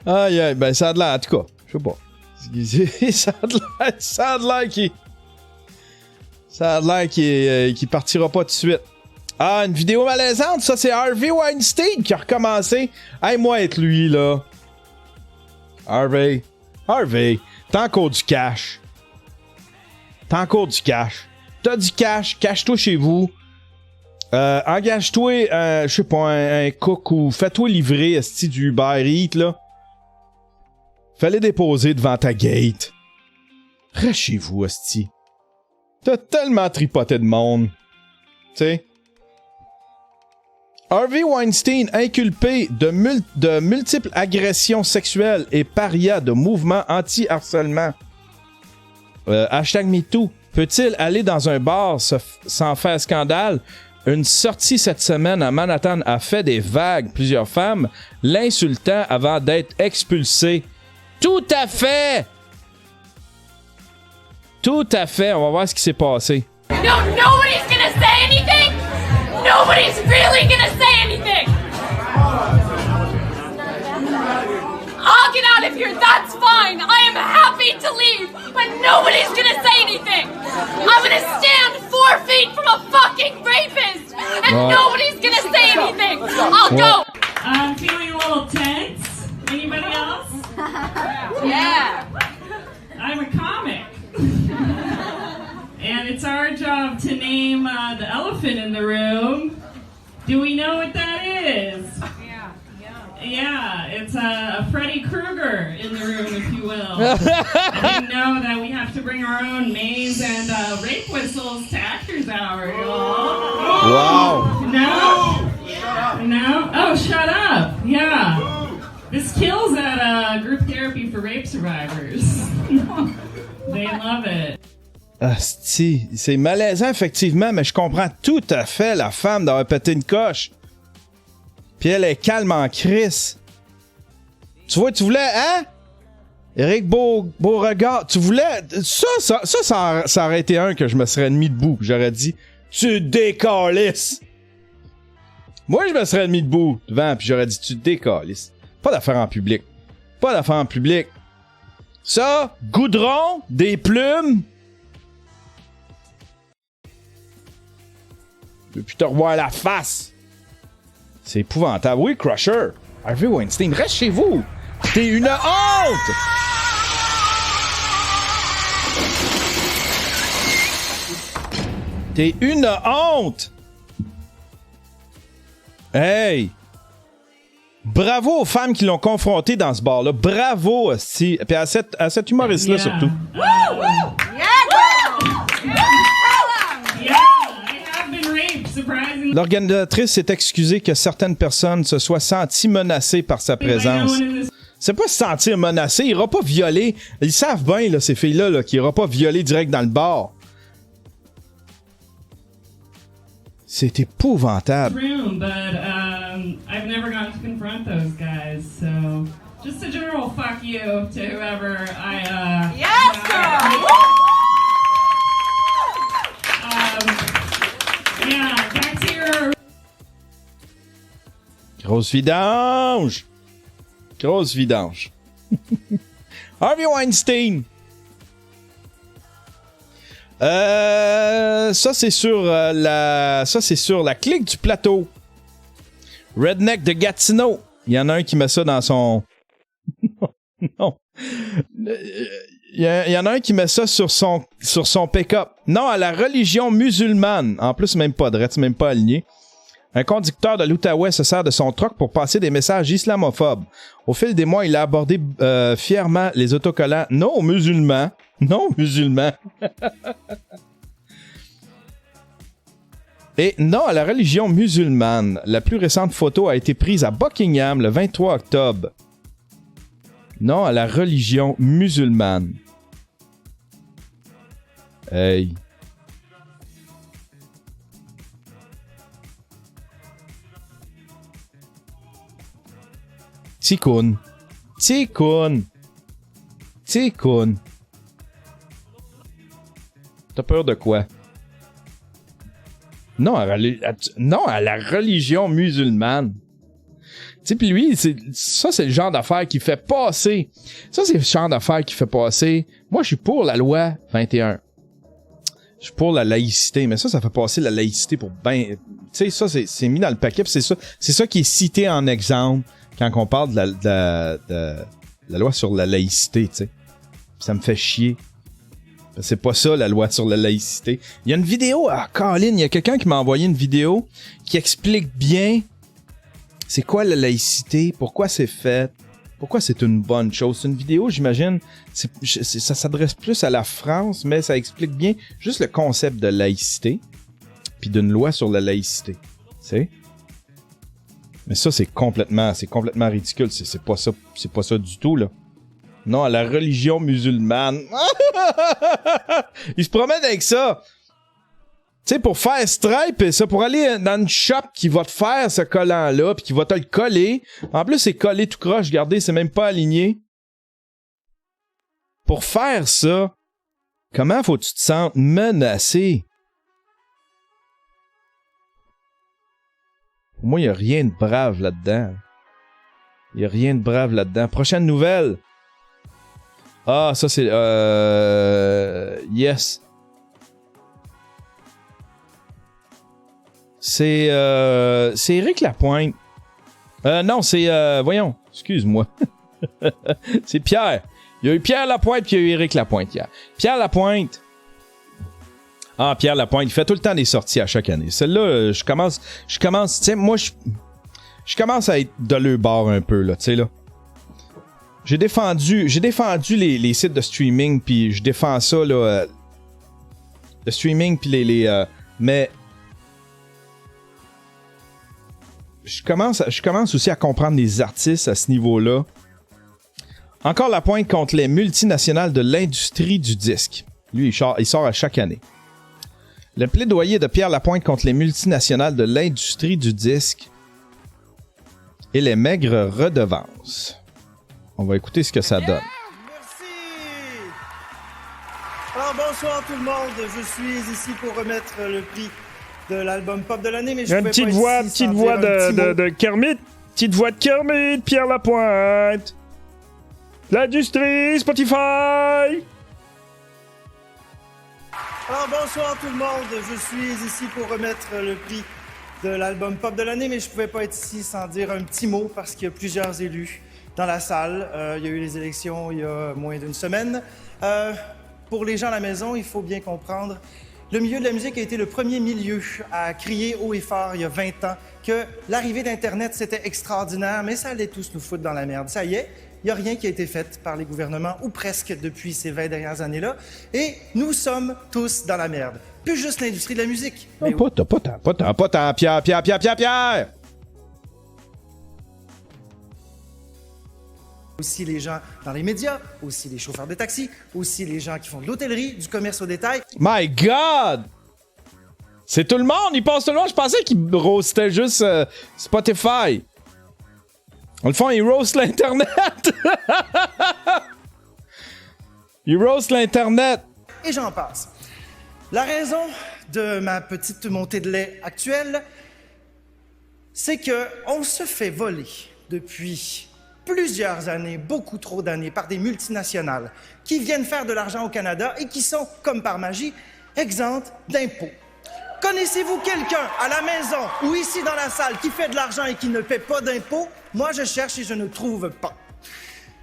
Aïe aïe, ben ça a de l'air, en tout cas, je sais pas. Ça a de l'air qu'il partira pas tout de suite. Ah, une vidéo malaisante, ça c'est Harvey Weinstein qui a recommencé. Hey, moi être lui, là. Harvey, t'as encore du cash. T'as du cash, cache-toi chez vous. Engage-toi, je sais pas, un cook ou fais-toi livrer, esti, du Uber Eats, là. Fallait déposer devant ta gate. Reste chez vous, esti. T'as tellement tripoté de monde. Tu sais. Harvey Weinstein, inculpé de multiples agressions sexuelles et paria de mouvements anti-harcèlement. #MeToo. Peut-il aller dans un bar sans faire scandale? Une sortie cette semaine à Manhattan a fait des vagues. Plusieurs femmes l'insultant avant d'être expulsées. Tout à fait! Tout à fait. On va voir ce qui s'est passé.
No, nobody's gonna say anything! Nobody's really gonna say anything! I'll get out of here, that's fine! I am happy to leave, but nobody's gonna say anything! I'm gonna stand 4 feet from a fucking rapist, and nobody's gonna say anything! I'll go!
I'm feeling a little tense. Anybody else?
Yeah!
I'm a comic. And it's our job to name the elephant in the room. Do we know what that is? Yeah, it's a Freddy Krueger in the room, if you will. I didn't know that we have to bring our own maze and rape whistles to Actors Hour, y'all.
Wow.
No? No? Oh, shut up. Yeah. This kills at group therapy for rape survivors. They love it.
Asti, c'est malaisant effectivement, mais je comprends tout à fait la femme d'avoir pété une coche. Puis elle est calme en crise. Tu vois, tu voulais, hein? Éric Beauregard, tu voulais... Ça aurait été un que je me serais mis debout. J'aurais dit, tu décalisses. Moi, je me serais mis debout devant, puis j'aurais dit, tu décalisses. Pas d'affaires en public. Ça, goudron, des plumes... Depuis te revoir la face. C'est épouvantable. Oui, Crusher. Harvey Weinstein, reste chez vous. T'es une honte. T'es une honte. Hey. Bravo aux femmes qui l'ont confronté dans ce bar-là. Bravo, aussi. Puis à cette humoriste-là, surtout. L'organisatrice s'est excusée que certaines personnes se soient senties menacées par sa présence. C'est pas se sentir menacé, il ira pas violer. Ils savent bien, là, ces filles-là, qu'il ira pas violer direct dans le bar. C'est épouvantable.
room, but I've never gotten to confront those guys. So just a general fuck you to whoever I.
Yes,
Yeah, back to your.
Grosse vidange! Grosse vidange. Harvey Weinstein. Ça c'est sur la clique du plateau. Redneck de Gatineau. Il y en a un qui met ça dans son. Non. Il y en a un qui met ça sur son pick-up. Non, à la religion musulmane. En plus, même pas droit, même pas aligné. Un conducteur de l'Outaouais se sert de son truck pour passer des messages islamophobes. Au fil des mois, il a abordé fièrement les autocollants « Non musulmans ». Non musulmans. Et non à la religion musulmane. La plus récente photo a été prise à Buckingham le 23 octobre. Non à la religion musulmane. Hey. Ticoun. T'as peur de quoi? Non à la religion musulmane. Tu sais, puis lui, c'est le genre d'affaire qui fait passer. Ça, c'est le genre d'affaire qui fait passer. Moi, je suis pour la loi 21. Je suis pour la laïcité, mais ça fait passer la laïcité pour ben... Tu sais, ça, c'est mis dans le paquet, c'est ça qui est cité en exemple quand on parle de la loi sur la laïcité, tu sais. Ça me fait chier. C'est pas ça, la loi sur la laïcité. Il y a une vidéo, Colin, il y a quelqu'un qui m'a envoyé une vidéo qui explique bien c'est quoi la laïcité, pourquoi c'est fait, pourquoi c'est une bonne chose. C'est une vidéo, j'imagine, ça s'adresse plus à la France, mais ça explique bien juste le concept de laïcité, puis d'une loi sur la laïcité. Tu sais? Mais ça, c'est complètement ridicule. C'est pas ça du tout, là. Non, à la religion musulmane. Il se promène avec ça. Tu sais, pour faire Stripe, ça, pour aller dans une shop qui va te faire ce collant-là, puis qui va te le coller. En plus, c'est collé tout croche. Regardez, c'est même pas aligné. Pour faire ça, comment faut que tu te sentes menacé? Pour moi, il n'y a rien de brave là-dedans. Il n'y a rien de brave là-dedans. Prochaine nouvelle. Ah, ça c'est... Yes. C'est Éric Lapointe. Non, c'est... voyons, excuse-moi. C'est Pierre. Il y a eu Pierre Lapointe puis il y a eu Éric Lapointe hier. Pierre Lapointe. Ah, Pierre Lapointe, il fait tout le temps des sorties à chaque année. Celle-là, je commence... Tu sais, moi, je commence à être de leur bord un peu, là, tu sais, là. J'ai défendu les sites de streaming, puis je défends ça, là. Le streaming, puis mais... Je commence aussi à comprendre les artistes à ce niveau-là. Encore Lapointe contre les multinationales de l'industrie du disque. Lui, il sort à chaque année. Le plaidoyer de Pierre Lapointe contre les multinationales de l'industrie du disque et les maigres redevances. On va écouter ce que ça donne.
Merci. Alors bonsoir tout le monde, je suis ici pour remettre le prix de l'album pop de l'année, mais je
une petite voix de Kermit, petite voix de Kermit, Pierre Lapointe. L'industrie, Spotify.
Alors bonsoir tout le monde, je suis ici pour remettre le prix de l'album pop de l'année, mais je pouvais pas être ici sans dire un petit mot parce qu'il y a plusieurs élus dans la salle. Il y a eu les élections il y a moins d'une semaine. Pour les gens à la maison, il faut bien comprendre, le milieu de la musique a été le premier milieu à crier haut et fort il y a 20 ans que l'arrivée d'Internet, c'était extraordinaire, mais ça allait tous nous foutre dans la merde. Ça y est, il n'y a rien qui a été fait par les gouvernements, ou presque depuis ces 20 dernières années-là, et nous sommes tous dans la merde. Plus juste l'industrie de la musique.
Mais pas tant, Pierre!
Aussi les gens dans les médias, aussi les chauffeurs de taxi, aussi les gens qui font de l'hôtellerie, du commerce au détail.
My God! C'est tout le monde, il passe tout le monde. Je pensais qu'il roastait juste Spotify. Dans le fond, il roast l'Internet. Il roast l'Internet.
Et j'en passe. La raison de ma petite montée de lait actuelle, c'est que on se fait voler depuis plusieurs années, beaucoup trop d'années, par des multinationales qui viennent faire de l'argent au Canada et qui sont, comme par magie, exemptes d'impôts. Connaissez-vous quelqu'un à la maison ou ici dans la salle qui fait de l'argent et qui ne paie pas d'impôts? Moi, je cherche et je ne trouve pas.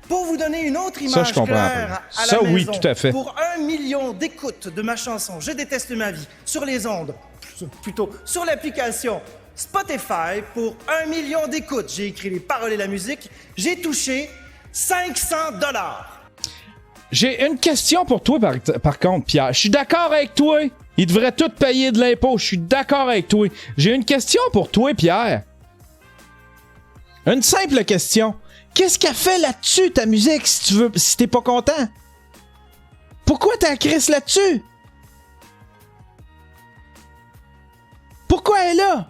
Pour vous donner une autre image claire à la maison,
oui, tout à fait.
pour 1 million d'écoutes de ma chanson « Je déteste ma vie » sur les ondes, plutôt sur l'application Spotify, pour 1 million d'écoutes, j'ai écrit les paroles et la musique, j'ai touché 500 $.
J'ai une question pour toi, par contre, Pierre. Je suis d'accord avec toi. Ils devraient tous payer de l'impôt. Je suis d'accord avec toi. J'ai une question pour toi, Pierre. Une simple question. Qu'est-ce qu'elle fait là-dessus, ta musique, si t'es pas content? Pourquoi t'as Chris là-dessus? Pourquoi elle est là?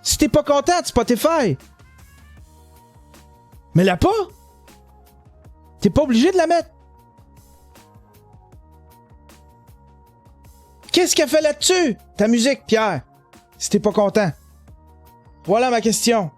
Si t'es pas content de Spotify. Mets-la pas. T'es pas obligé de la mettre. Qu'est-ce qu'elle fait là-dessus, ta musique, Pierre? Si t'es pas content. Voilà ma question.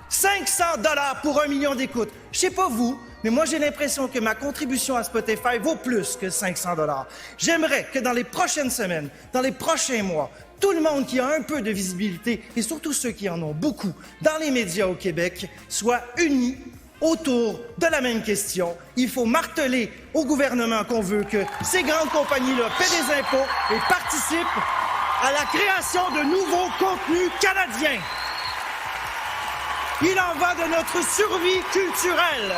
500 $ pour 1 million d'écoutes. Je sais pas vous, mais moi j'ai l'impression que ma contribution à Spotify vaut plus que 500 $. J'aimerais que dans les prochaines semaines, dans les prochains mois, tout le monde qui a un peu de visibilité, et surtout ceux qui en ont beaucoup, dans les médias au Québec, soit unis autour de la même question. Il faut marteler au gouvernement qu'on veut que ces grandes compagnies-là paient des impôts et participent à la création de nouveaux contenus canadiens. Il en va de notre survie culturelle.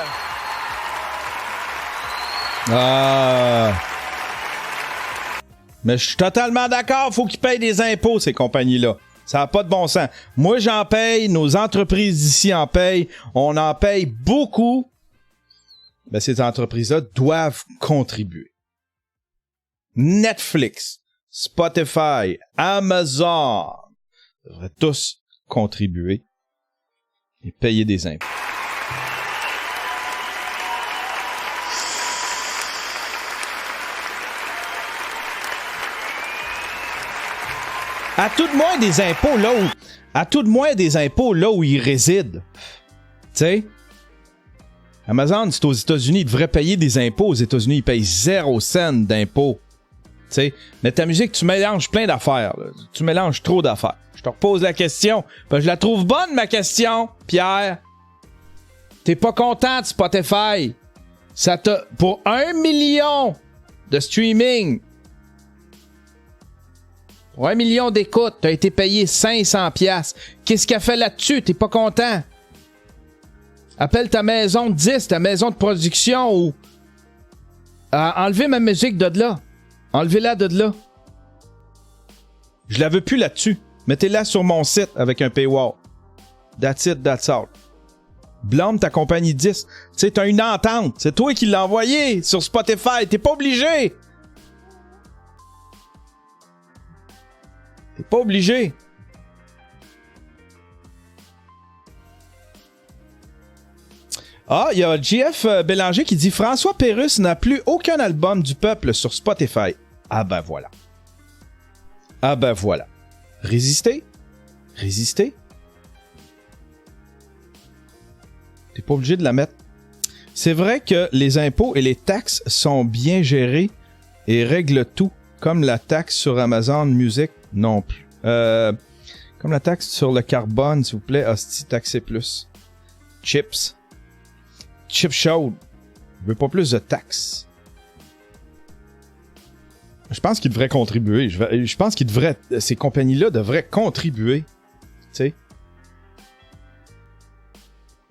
Mais je suis totalement d'accord, faut qu'ils payent des impôts, ces compagnies-là. Ça n'a pas de bon sens. Moi, j'en paye, nos entreprises d'ici en payent, on en paye beaucoup. Ben, ces entreprises-là doivent contribuer. Netflix, Spotify, Amazon devraient tous contribuer et payer des impôts. À tout de moins des impôts là où ils résident. Tu sais, Amazon, c'est aux États-Unis, ils devraient payer des impôts. Aux États-Unis, ils payent 0 cent d'impôts. Tu sais, mais ta musique, tu mélanges plein d'affaires. Là. Tu mélanges trop d'affaires. Je te repose la question. Ben, je la trouve bonne, ma question, Pierre. T'es pas content de Spotify. Ça t'a... Pour 1 million de streaming... Pour 1 million d'écoutes, t'as été payé 500$. Qu'est-ce qu'elle fait là-dessus? T'es pas content? Appelle ta maison de 10, ta maison de production ou... enlevez ma musique de là. Enlevez-la de là. Je la veux plus là-dessus. Mettez-la sur mon site avec un paywall. That's it, that's all. Blâme ta compagnie 10. Tu sais, t'as une entente. C'est toi qui l'as envoyé sur Spotify. T'es pas obligé. T'es pas obligé. Ah, il y a JF Bélanger qui dit François Pérusse n'a plus aucun album du peuple sur Spotify. Ah ben voilà. Ah ben voilà. Résister? Résister? T'es pas obligé de la mettre. C'est vrai que les impôts et les taxes sont bien gérés et règlent tout, comme la taxe sur Amazon Music non plus. Comme la taxe sur le carbone, s'il vous plaît, hostie, taxez plus. Chips. Chip chaude. Je veux pas plus de taxes. Je pense qu'ils devraient contribuer. Je pense qu'ils devraient... Ces compagnies-là devraient contribuer. Tu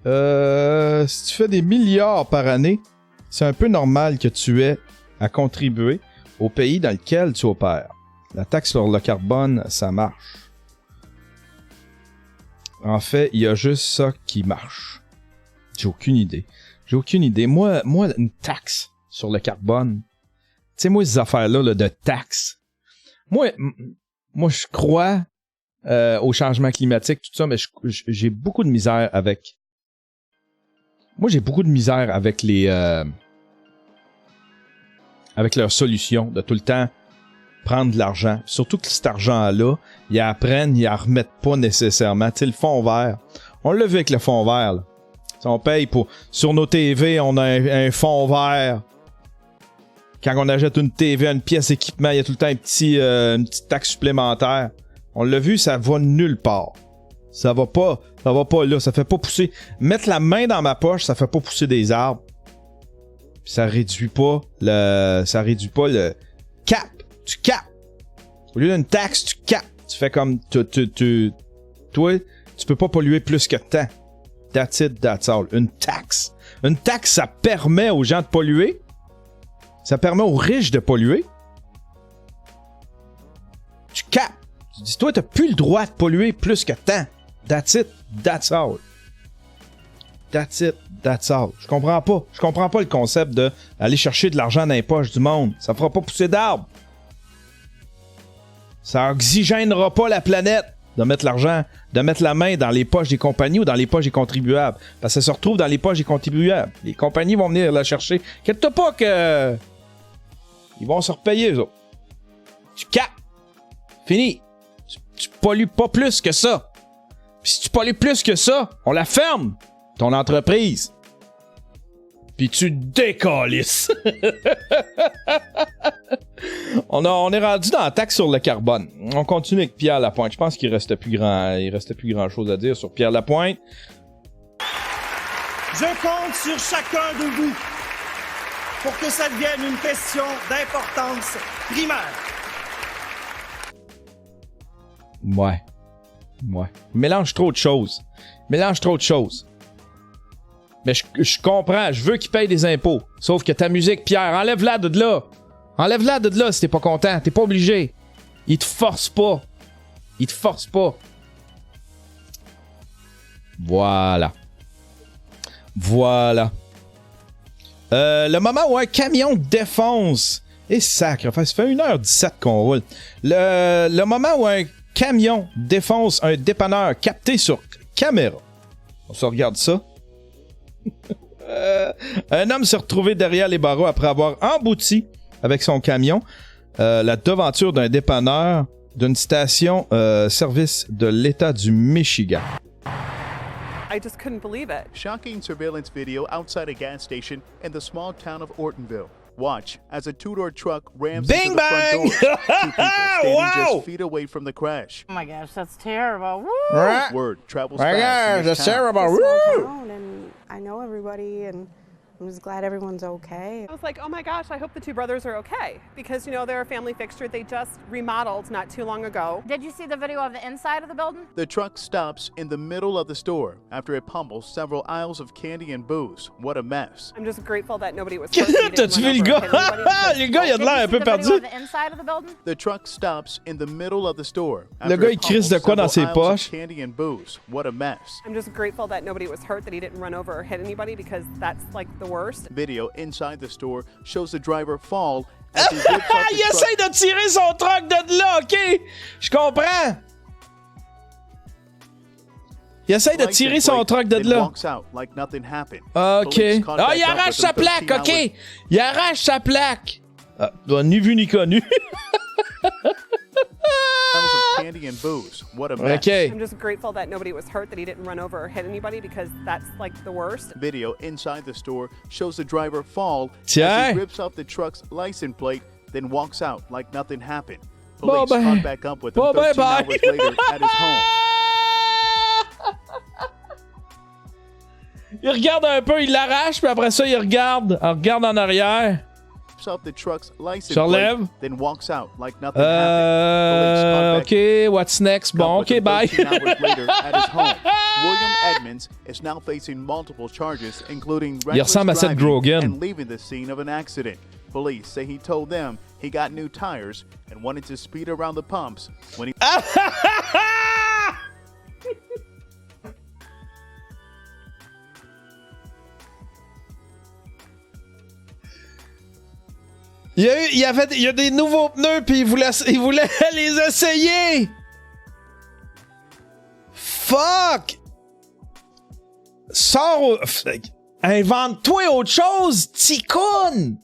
sais. Si tu fais des milliards par année, c'est un peu normal que tu aies à contribuer au pays dans lequel tu opères. La taxe sur le carbone, ça marche. En fait, il y a juste ça qui marche. J'ai aucune idée. J'ai aucune idée. Moi, une taxe sur le carbone. Tu sais, moi, ces affaires-là là, de taxes. Moi, je crois au changement climatique, tout ça, mais j'ai beaucoup de misère avec... Moi, j'ai beaucoup de misère avec les... avec leurs solutions, de tout le temps prendre de l'argent. Surtout que cet argent-là, ils apprennent, ils en remettent pas nécessairement. Tu sais, le fond vert. On l'a vu avec le fond vert, là. T'sais, on paye pour... Sur nos TV, on a un fond vert. Quand on achète une TV, une pièce équipement, il y a tout le temps une petite taxe supplémentaire. On l'a vu, ça va nulle part. Ça va pas là, ça fait pas pousser. Mettre la main dans ma poche, ça fait pas pousser des arbres. Puis ça réduit pas le cap. Tu capes. Au lieu d'une taxe, tu capes. Tu fais comme toi, tu peux pas polluer plus que tant. That's it, that's all. Une taxe. Une taxe, ça permet aux gens de polluer. Ça permet aux riches de polluer. Tu capes. Tu dis, toi, t'as plus le droit de polluer plus que tant. That's it, that's all. That's it, that's all. Je comprends pas le concept de aller chercher de l'argent dans les poches du monde. Ça fera pas pousser d'arbres. Ça oxygènera pas la planète de mettre l'argent, de mettre la main dans les poches des compagnies ou dans les poches des contribuables. Parce que ça se retrouve dans les poches des contribuables. Les compagnies vont venir la chercher. Inquiète-toi pas que... Ils vont se repayer, eux autres. Tu capes. Fini. Tu pollues pas plus que ça. Puis si tu pollues plus que ça, on la ferme, ton entreprise. Puis tu décalisses. on est rendu dans la taxe sur le carbone. On continue avec Pierre Lapointe. Je pense qu'il restait plus grand chose à dire sur Pierre Lapointe.
Je compte sur chacun de vous pour que ça devienne une question d'importance primaire.
Ouais. Mélange trop de choses. Mais je comprends, je veux qu'il paye des impôts. Sauf que ta musique, Pierre, enlève-la de là. Enlève-la de là si t'es pas content. T'es pas obligé. Il te force pas. Voilà. Le moment où un camion défonce. Et sacre, ça fait 1h17 qu'on roule. Le moment où un camion défonce un dépanneur capté sur caméra. On se regarde ça. Un homme s'est retrouvé derrière les barreaux après avoir embouti avec son camion la devanture d'un dépanneur d'une station service de l'État du Michigan.
I just couldn't believe it.
Shocking surveillance video outside a gas station in the small town of Ortonville. Watch as a two-door truck rams
Bing
into the front door. Two people standing
Wow!
just feet away from the crash.
Oh my gosh, that's terrible. Woo!
Word travels
My
fast.
gosh,
in this
that's
town.
terrible.
It's a
Woo!
small town, and I know everybody, and I'm just glad everyone's okay.
I was like, oh my gosh, I hope the two brothers are okay. Because, you know, they're a family fixture. They just remodeled not too long ago.
Did you see the video of the inside of the building?
The truck stops in the middle of the store after it pummels several aisles of candy and booze. What a mess.
I'm just grateful that nobody was hurt. He didn't
T'as-tu
run
vu le
over or
gars?
hit anybody
Le gars, il a de l'air un peu
Did you see the
perdu.
video of the inside of the building?
The truck stops in the middle of the store.
Le
after
gars,
it
il crisse de
pummels
quoi dans ses
several aisles
poches?
of candy and booze. What a mess.
I'm just grateful that nobody was hurt, that he didn't run over or hit anybody because that's like the worst.
Video inside the store shows the driver fall as he rips off the
Il
truck.
essaie de tirer son truck de là, ok? Je comprends. Il essaie de tirer son truck de
Then
là.
walks out like nothing happened.
Ok.
Police caught
Ah,
back
il
up
arrache
with
sa
him
plaque,
13
ok?
hours.
Il arrache sa plaque. Ah, ni vu ni connu.
Bottles of candy and booze. What a mess.
Ok.
I'm just grateful that nobody was hurt, that he didn't run over or hit anybody because that's like the worst.
Video inside the store shows the driver fall as
Tiens.
he rips off the truck's license plate, then walks out like nothing happened.
Bon,
Police
ben.
caught back up with him
Bon,
13
bye-bye.
hours later at his home.
Il regarde un peu, il l'arrache, puis après ça, il regarde en arrière.
Rips off the truck's license
Je relève.
plate, then walks out like nothing happened. Police caught back
Ok, what's next? Bon,
with
ok,
him
bye.
13 hours later at his home. William Edmonds is now facing multiple charges, including reckless
ressemble à Seth
driving
Rogen.
and leaving the scene of an accident. Police say he told them he got new tires and wanted to speed around the pumps when he
Il y a des nouveaux pneus, puis il voulait les essayer! Fuck! Sors invente-toi autre chose, ticoune!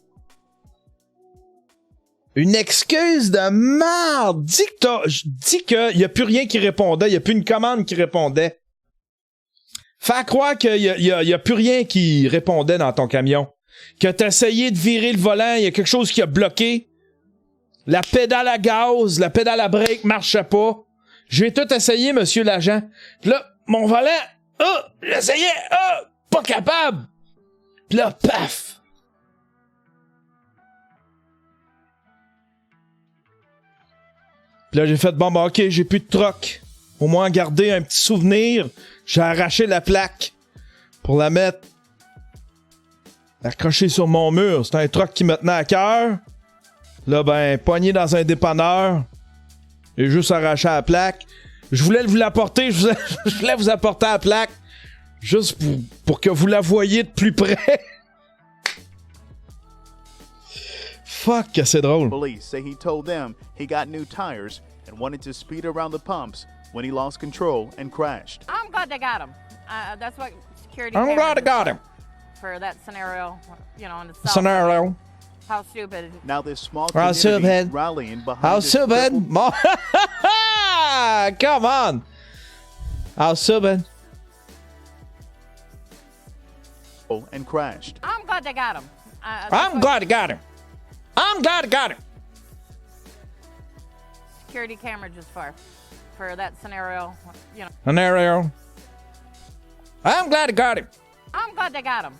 Une excuse de merde! Dis qu'il n'y a plus rien qui répondait, il n'y a plus une commande qui répondait. Fais croire qu'il y a plus rien qui répondait dans ton camion. Que t'as essayé de virer le volant, il y a quelque chose qui a bloqué. La pédale à gaz, la pédale à break marchait pas. J'ai tout essayé, monsieur l'agent. Puis là, mon volant, j'essayais, pas capable. Puis là, paf! Puis là, j'ai fait, bon, ok, j'ai plus de troc. Au moins, garder un petit souvenir. J'ai arraché la plaque pour la mettre accrochée sur mon mur. C'était un troc qui me tenait à cœur. Là, ben, poigné dans un dépanneur. J'ai juste arraché la plaque. Je voulais vous l'apporter. Je voulais vous apporter la plaque. Juste pour que vous la voyiez de plus près. Fuck, c'est drôle.
Police say he told them he got new tires and wanted to speed around the pumps when he lost control and crashed.
I'm glad they got him. That's what security.
I'm glad I got him.
For that scenario, you know, in itself.
Scenario.
How stupid.
Now this small
How
community
stupid.
rallying behind
How
this
stupid.
crippled-
Come on. How stupid.
and crashed.
I'm glad they got him.
I'm glad I got him. I'm glad I got him.
Security camera just for that scenario, you know.
Scenario. I'm glad I got him.
I'm glad they got him.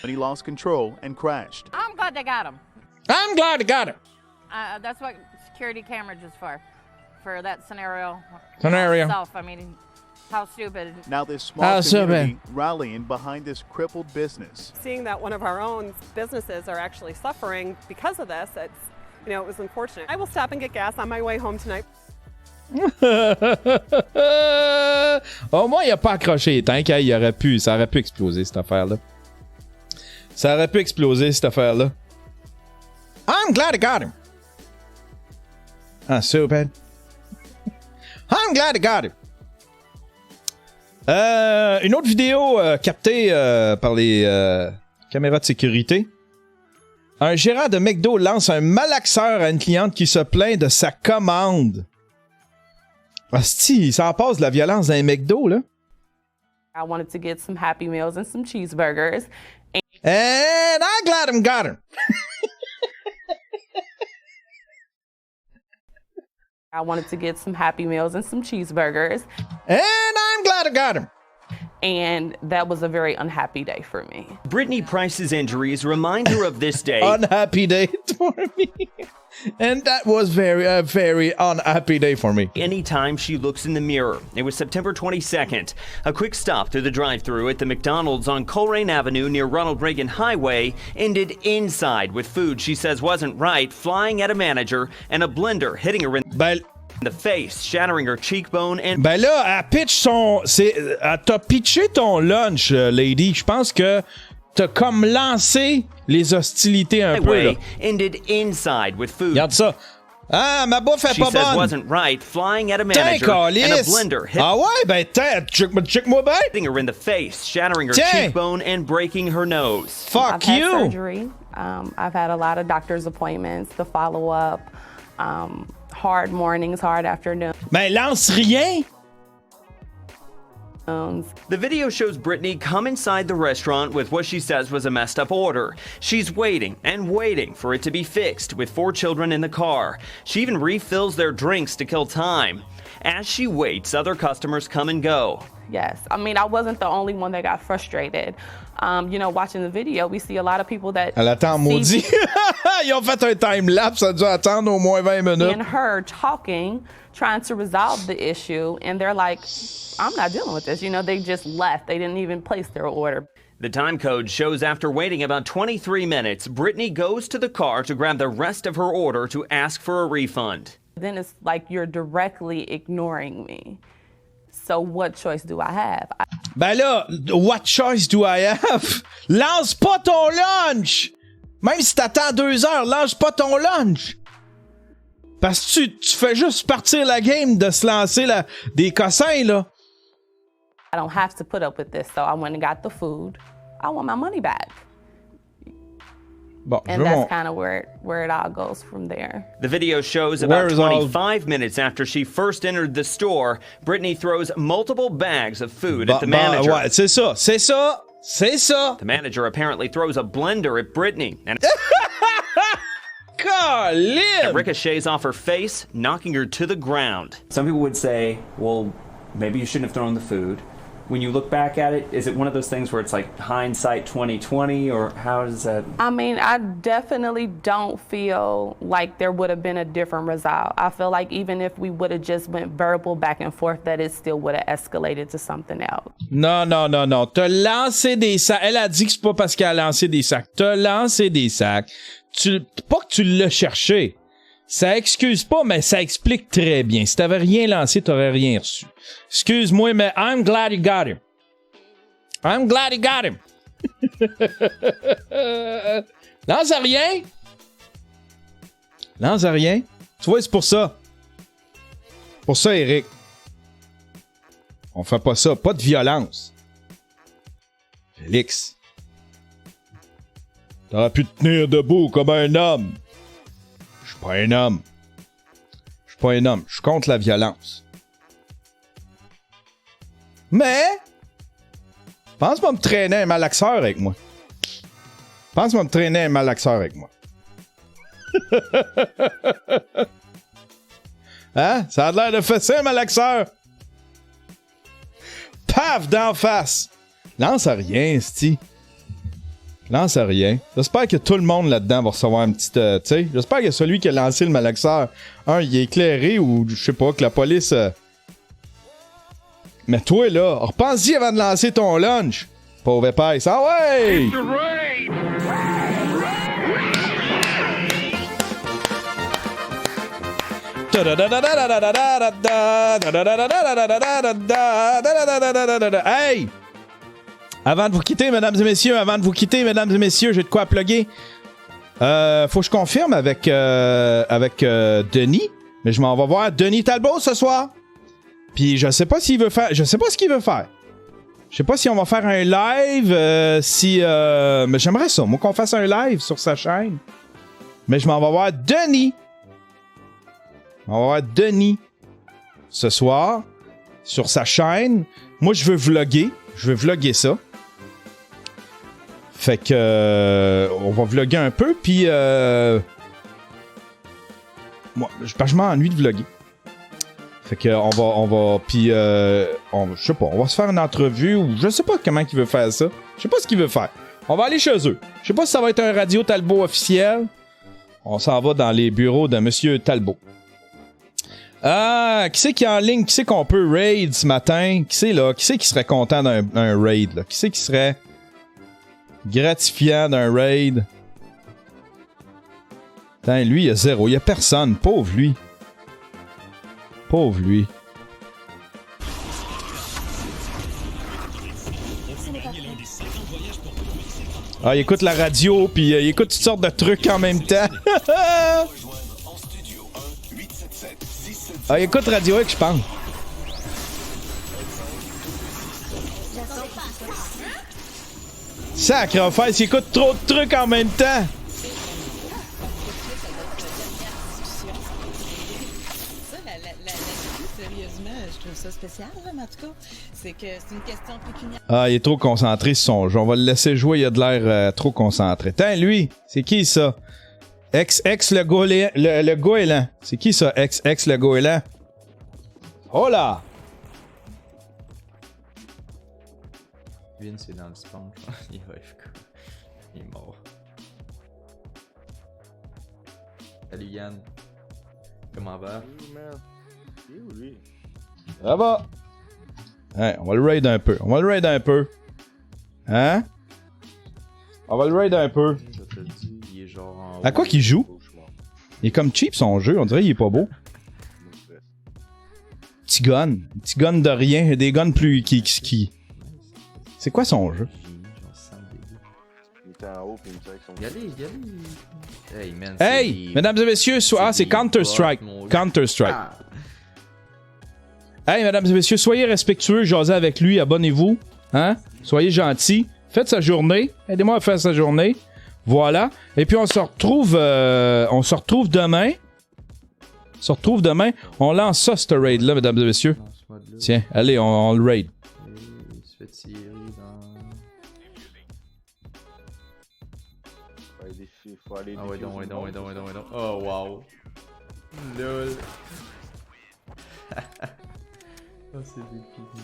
When he lost control and crashed.
I'm glad they got him.
I'm glad I got him.
That's what security camera just for that scenario.
Scenario.
Itself, I mean, how stupid.
Now this small
How
community rallying behind this crippled business.
Seeing that one of our own businesses are actually suffering because of this, it was unfortunate. I will stop and get gas on my way home tonight.
Au moins, il a pas accroché les tanks. Hein, ça aurait pu exploser, cette affaire-là. Ça aurait pu exploser, cette affaire-là. I'm glad I got him. Ah, stupid. I'm glad I got him. Une autre vidéo captée par les caméras de sécurité. Un gérant de McDo lance un malaxeur à une cliente qui se plaint de sa commande. Asti, ça en passe de la violence dans un McDo, là.
I wanted to get some Happy Meals and some cheeseburgers.
And I'm glad I got him.
I wanted to get some Happy Meals and some cheeseburgers.
And I'm glad I got him.
And that was a very unhappy day for me.
Brittany Price's injuries remind her of this day.
Unhappy day for me. And that was a very unhappy day for me.
Anytime she looks in the mirror. It was September 22nd. A quick stop through the drive-thru at the McDonald's on Coleraine Avenue near Ronald Reagan Highway ended inside with food she says wasn't right, flying at a manager, and a blender hitting her in the face, shattering her cheekbone and...
Ben là, elle t'a pitché ton lunch, lady. Je pense que t'as comme lancé les hostilités un peu, là.
Ended inside with food.
Regarde ça. Ah, ma bouffe est
She
pas
says
bonne.
wasn't right, flying at a manager and a blender hit
Ah ouais, ben check-moi bien.
hitting her in the face, shattering her
Tiens.
cheekbone and breaking her nose.
I've had surgery. I've had a lot of doctor's appointments, the follow-up, hard mornings, hard afternoons.
Ben lance rien.
The video shows Brittany come inside the restaurant with what she says was a messed up order. She's waiting and waiting for it to be fixed with 4 children in the car. She even refills their drinks to kill time. As she waits, other customers come and go.
Yes, I mean, I wasn't the only one that got frustrated. Watching the video, we see a lot of people that...
Elle attend maudit. Ils ont fait un time-lapse, ça a dû attendre au moins 20 minutes.
And her talking, trying to resolve the issue, and they're like, I'm not dealing with this. They just left. They didn't even place their order.
The time code shows after waiting about 23 minutes, Brittany goes to the car to grab the rest of her order to ask for a refund.
Then it's like you're directly ignoring me. So what choice do I have?
Ben là, what choice do I have? Lance pas ton lunch! Même si t'attends 2 heures, lance pas ton lunch! Parce que tu fais juste partir la game de se lancer des cossins, là.
I don't have to put up with this, so I went and got the food. I want my money back.
Bon,
And that's kind of where it all goes from there.
The video shows about 25 minutes after she first entered the store, Brittany throws multiple bags of food at the manager.
Ouais, c'est ça.
The manager apparently throws a blender at Brittany and
it
ricochets off her face, knocking her to the ground.
Some people would say, well, maybe you shouldn't have thrown the food. When you look back at it, is it one of those things where it's like hindsight 2020, or how does that?
I mean, I definitely don't feel like there would have been a different result. I feel like even if we would have just went verbal back and forth, that it still would have escalated to something else.
Non. T'as lancé des sacs. Elle a dit que c'est pas parce qu'elle a lancé des sacs. T'as lancé des sacs. Pas que tu l'as cherché. Ça excuse pas, mais ça explique très bien. Si t'avais rien lancé, t'aurais rien reçu. Excuse-moi, mais I'm glad you got him. I'm glad you got him. Lance à rien. Lance à rien. Tu vois, c'est pour ça. Pour ça, Eric. On fait pas ça. Pas de violence. Félix. T'aurais pu te tenir debout comme un homme. Je suis pas un homme. Je suis pas un homme. Je suis contre la violence. Mais, pense-moi me traîner un malaxeur avec moi. Pense-moi me traîner un malaxeur avec moi. Hein? Ça a l'air de fesser un malaxeur. Paf! D'en face. Lance à rien, c'ti. Lance à rien. J'espère que tout le monde là-dedans va recevoir une petite... tu sais, j'espère que celui qui a lancé le malaxeur, il est éclairé ou je sais pas, que la police... Mais toi, là, repense-y avant de lancer ton lunch. Pauvre épaisse. Ah ouais! Hey! Avant de vous quitter, mesdames et messieurs, j'ai de quoi plugger. Faut que je confirme avec Denis, mais je m'en vais voir Denis Talbot ce soir. Puis je sais pas s'il veut faire, je sais pas ce qu'il veut faire. Je sais pas si on va faire un live, mais j'aimerais ça, moi qu'on fasse un live sur sa chaîne. Mais je m'en vais voir Denis. On va voir Denis ce soir sur sa chaîne. Moi je veux vlogger ça. Fait que on va vlogger un peu, puis moi, je m'ennuie de vlogger. Fait que on va, puis je sais pas, on va se faire une entrevue ou je sais pas comment il veut faire ça. Je sais pas ce qu'il veut faire. On va aller chez eux. Je sais pas si ça va être un Radio Talbot officiel. On s'en va dans les bureaux de Monsieur Talbot. Qui c'est qui est en ligne? Qui c'est qu'on peut raid ce matin? Qui c'est là? Qui c'est qui serait content d'un raid là? Qui c'est qui serait gratifiant d'un raid? Putain, lui, il y a zéro. Il y a personne. Pauvre lui. Pauvre lui. Ah, il écoute la radio, puis il écoute toutes sortes de trucs en même temps. Ah, il écoute Radio X, je pense. Sacre affaire, il écoute trop de trucs en même temps.
Ça spécial, mais en tout cas, c'est que c'est une question pécuniaire.
Ah, il est trop concentré sur son jeu. On va le laisser jouer, il a de l'air trop concentré. Tiens, lui, c'est qui ça? Ex le goéland. C'est qui ça? Ex le goéland? Oh là!
Vin, c'est dans le spawn. Il est mort. Salut Yann. Comment va?
Ça va. Hein, on va le raid un peu. Hein? On va le raid un peu. À quoi qu'il joue? Il est comme cheap son jeu. On dirait qu'il est pas beau. Petit gun de rien. Des guns plus qui. C'est quoi son jeu?
Il était en haut, puis il me disait que son...
Y aller. Hey, man.
Hey, mesdames et messieurs, c'est Counter-Strike. Counter-Strike.
Ah.
Hey, mesdames et messieurs, soyez respectueux, jasez avec lui, abonnez-vous. Hein? Soyez gentils. Faites sa journée. Aidez-moi à faire sa journée. Voilà. Et puis, on se retrouve demain. On lance ça, ce raid-là, mesdames et messieurs. Tiens, allez, on le raid.
Il se fait tirer dans...
Faut aller
ah ouais, donc. Oh, wow. Lol. Oh, c'est des pigments.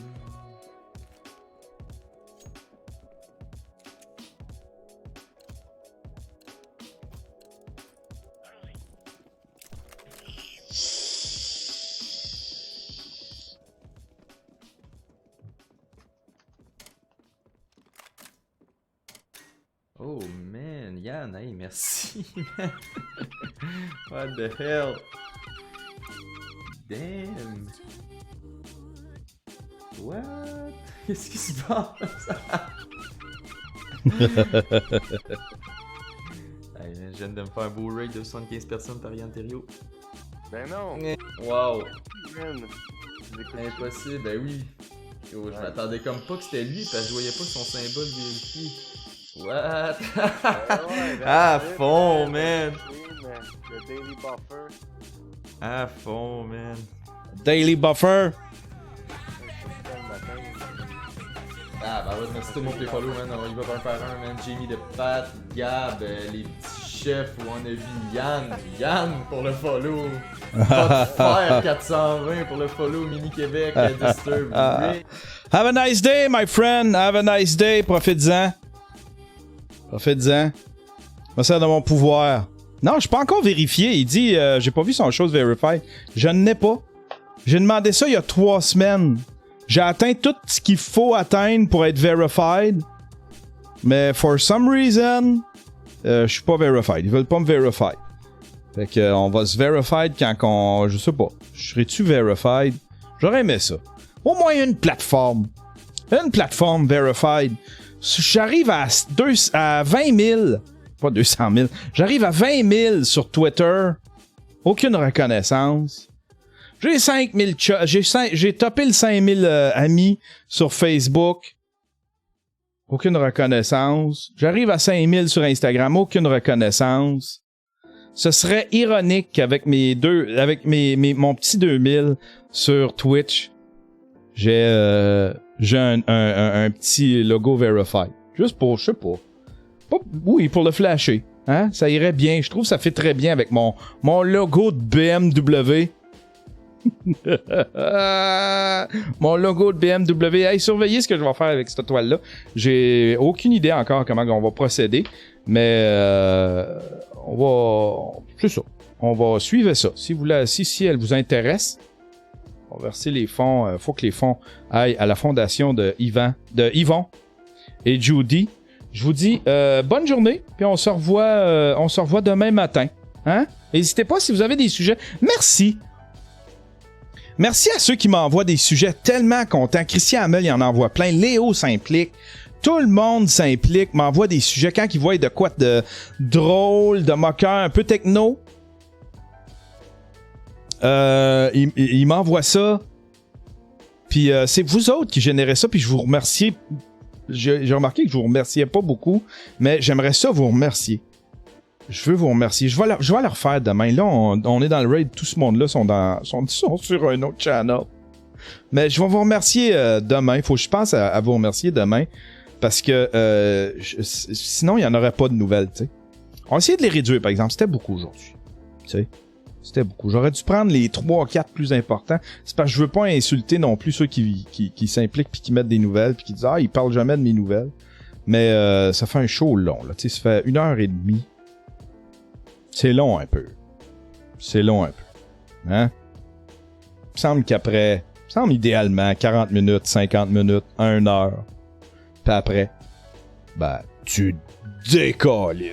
Oh man, Yann, hey, merci, man. What the hell? Damn. What? Qu'est-ce qui se passe? Hey, je viens de me faire un beau raid de 75 personnes par Yann Terriot.
Ben non!
Wow!
Man.
Impossible, ben oui. Yo, je m'attendais comme pas que c'était lui parce que je voyais pas son symbole vérifié. What? À fond, man!
Le Daily Buffer.
À fond, man.
Daily Buffer.
Ah, bah ouais, merci tout le monde pour les follow, man. On y va un par un, man. Jamie de Pat, Gab, les petits chefs, wannabe, Yann pour le follow. Faire 420 pour le follow, Mini Québec, Disturb.
Have a nice day, my friend. Have a nice day. Profite-en. Moi, ça dans mon pouvoir. Non, je suis pas encore vérifié. Il dit, j'ai pas vu son chose verified. Je n'ai pas. J'ai demandé ça il y a 3 semaines. J'ai atteint tout ce qu'il faut atteindre pour être verified. Mais for some reason, je suis pas verified. Ils veulent pas me verifier. Fait que on va se verified quand on... Je sais pas. Serais-tu verified? J'aurais aimé ça. Au moins une plateforme. Une plateforme verified. J'arrive à 20 000. Pas 200 000. J'arrive à 20 000 sur Twitter. Aucune reconnaissance. J'ai 5 000 j'ai topé le 5 000 amis sur Facebook. Aucune reconnaissance. J'arrive à 5 000 sur Instagram. Aucune reconnaissance. Ce serait ironique qu'avec mon petit 2000 sur Twitch, j'ai un petit logo verified. Juste pour, je sais pas. Oui, pour le flasher. Hein? Ça irait bien. Je trouve que ça fait très bien avec mon logo de BMW. Mon logo de BMW. Hey, surveillez ce que je vais faire avec cette toile-là. J'ai aucune idée encore comment on va procéder. Mais on va... C'est ça. On va suivre ça. Si elle vous intéresse, on va verser les fonds. Faut que les fonds aillent à la fondation de Yvon et Judy. Je vous dis bonne journée, puis on se revoit demain matin. Hein? N'hésitez pas si vous avez des sujets. Merci. Merci à ceux qui m'envoient des sujets tellement contents. Christian Hamel, il en envoie plein. Léo s'implique. Tout le monde s'implique, m'envoie des sujets quand ils voient de quoi de drôle, de moqueur, un peu techno. Il m'envoie ça. Puis c'est vous autres qui générez ça, puis je vous remercie. J'ai remarqué que je vous remerciais pas beaucoup, mais j'aimerais ça vous remercier. Je veux vous remercier. Je vais le refaire demain. Là, on est dans le raid. Tout ce monde-là sont sur un autre channel. Mais je vais vous remercier demain. Il faut que je pense à vous remercier demain. Parce que sinon, il n'y en aurait pas de nouvelles. T'sais. On va essayer de les réduire, par exemple. C'était beaucoup aujourd'hui. C'était beaucoup. J'aurais dû prendre les 3-4 plus importants. C'est parce que je veux pas insulter non plus ceux qui s'impliquent puis qui mettent des nouvelles puis qui disent « Ah, ils parlent jamais de mes nouvelles. » Mais ça fait un show long. Là. Ça fait 1h30. C'est long un peu. Hein? Il me semble qu'après... Il me semble idéalement 40 minutes, 50 minutes, 1 heure. Puis après, ben, tu décolles.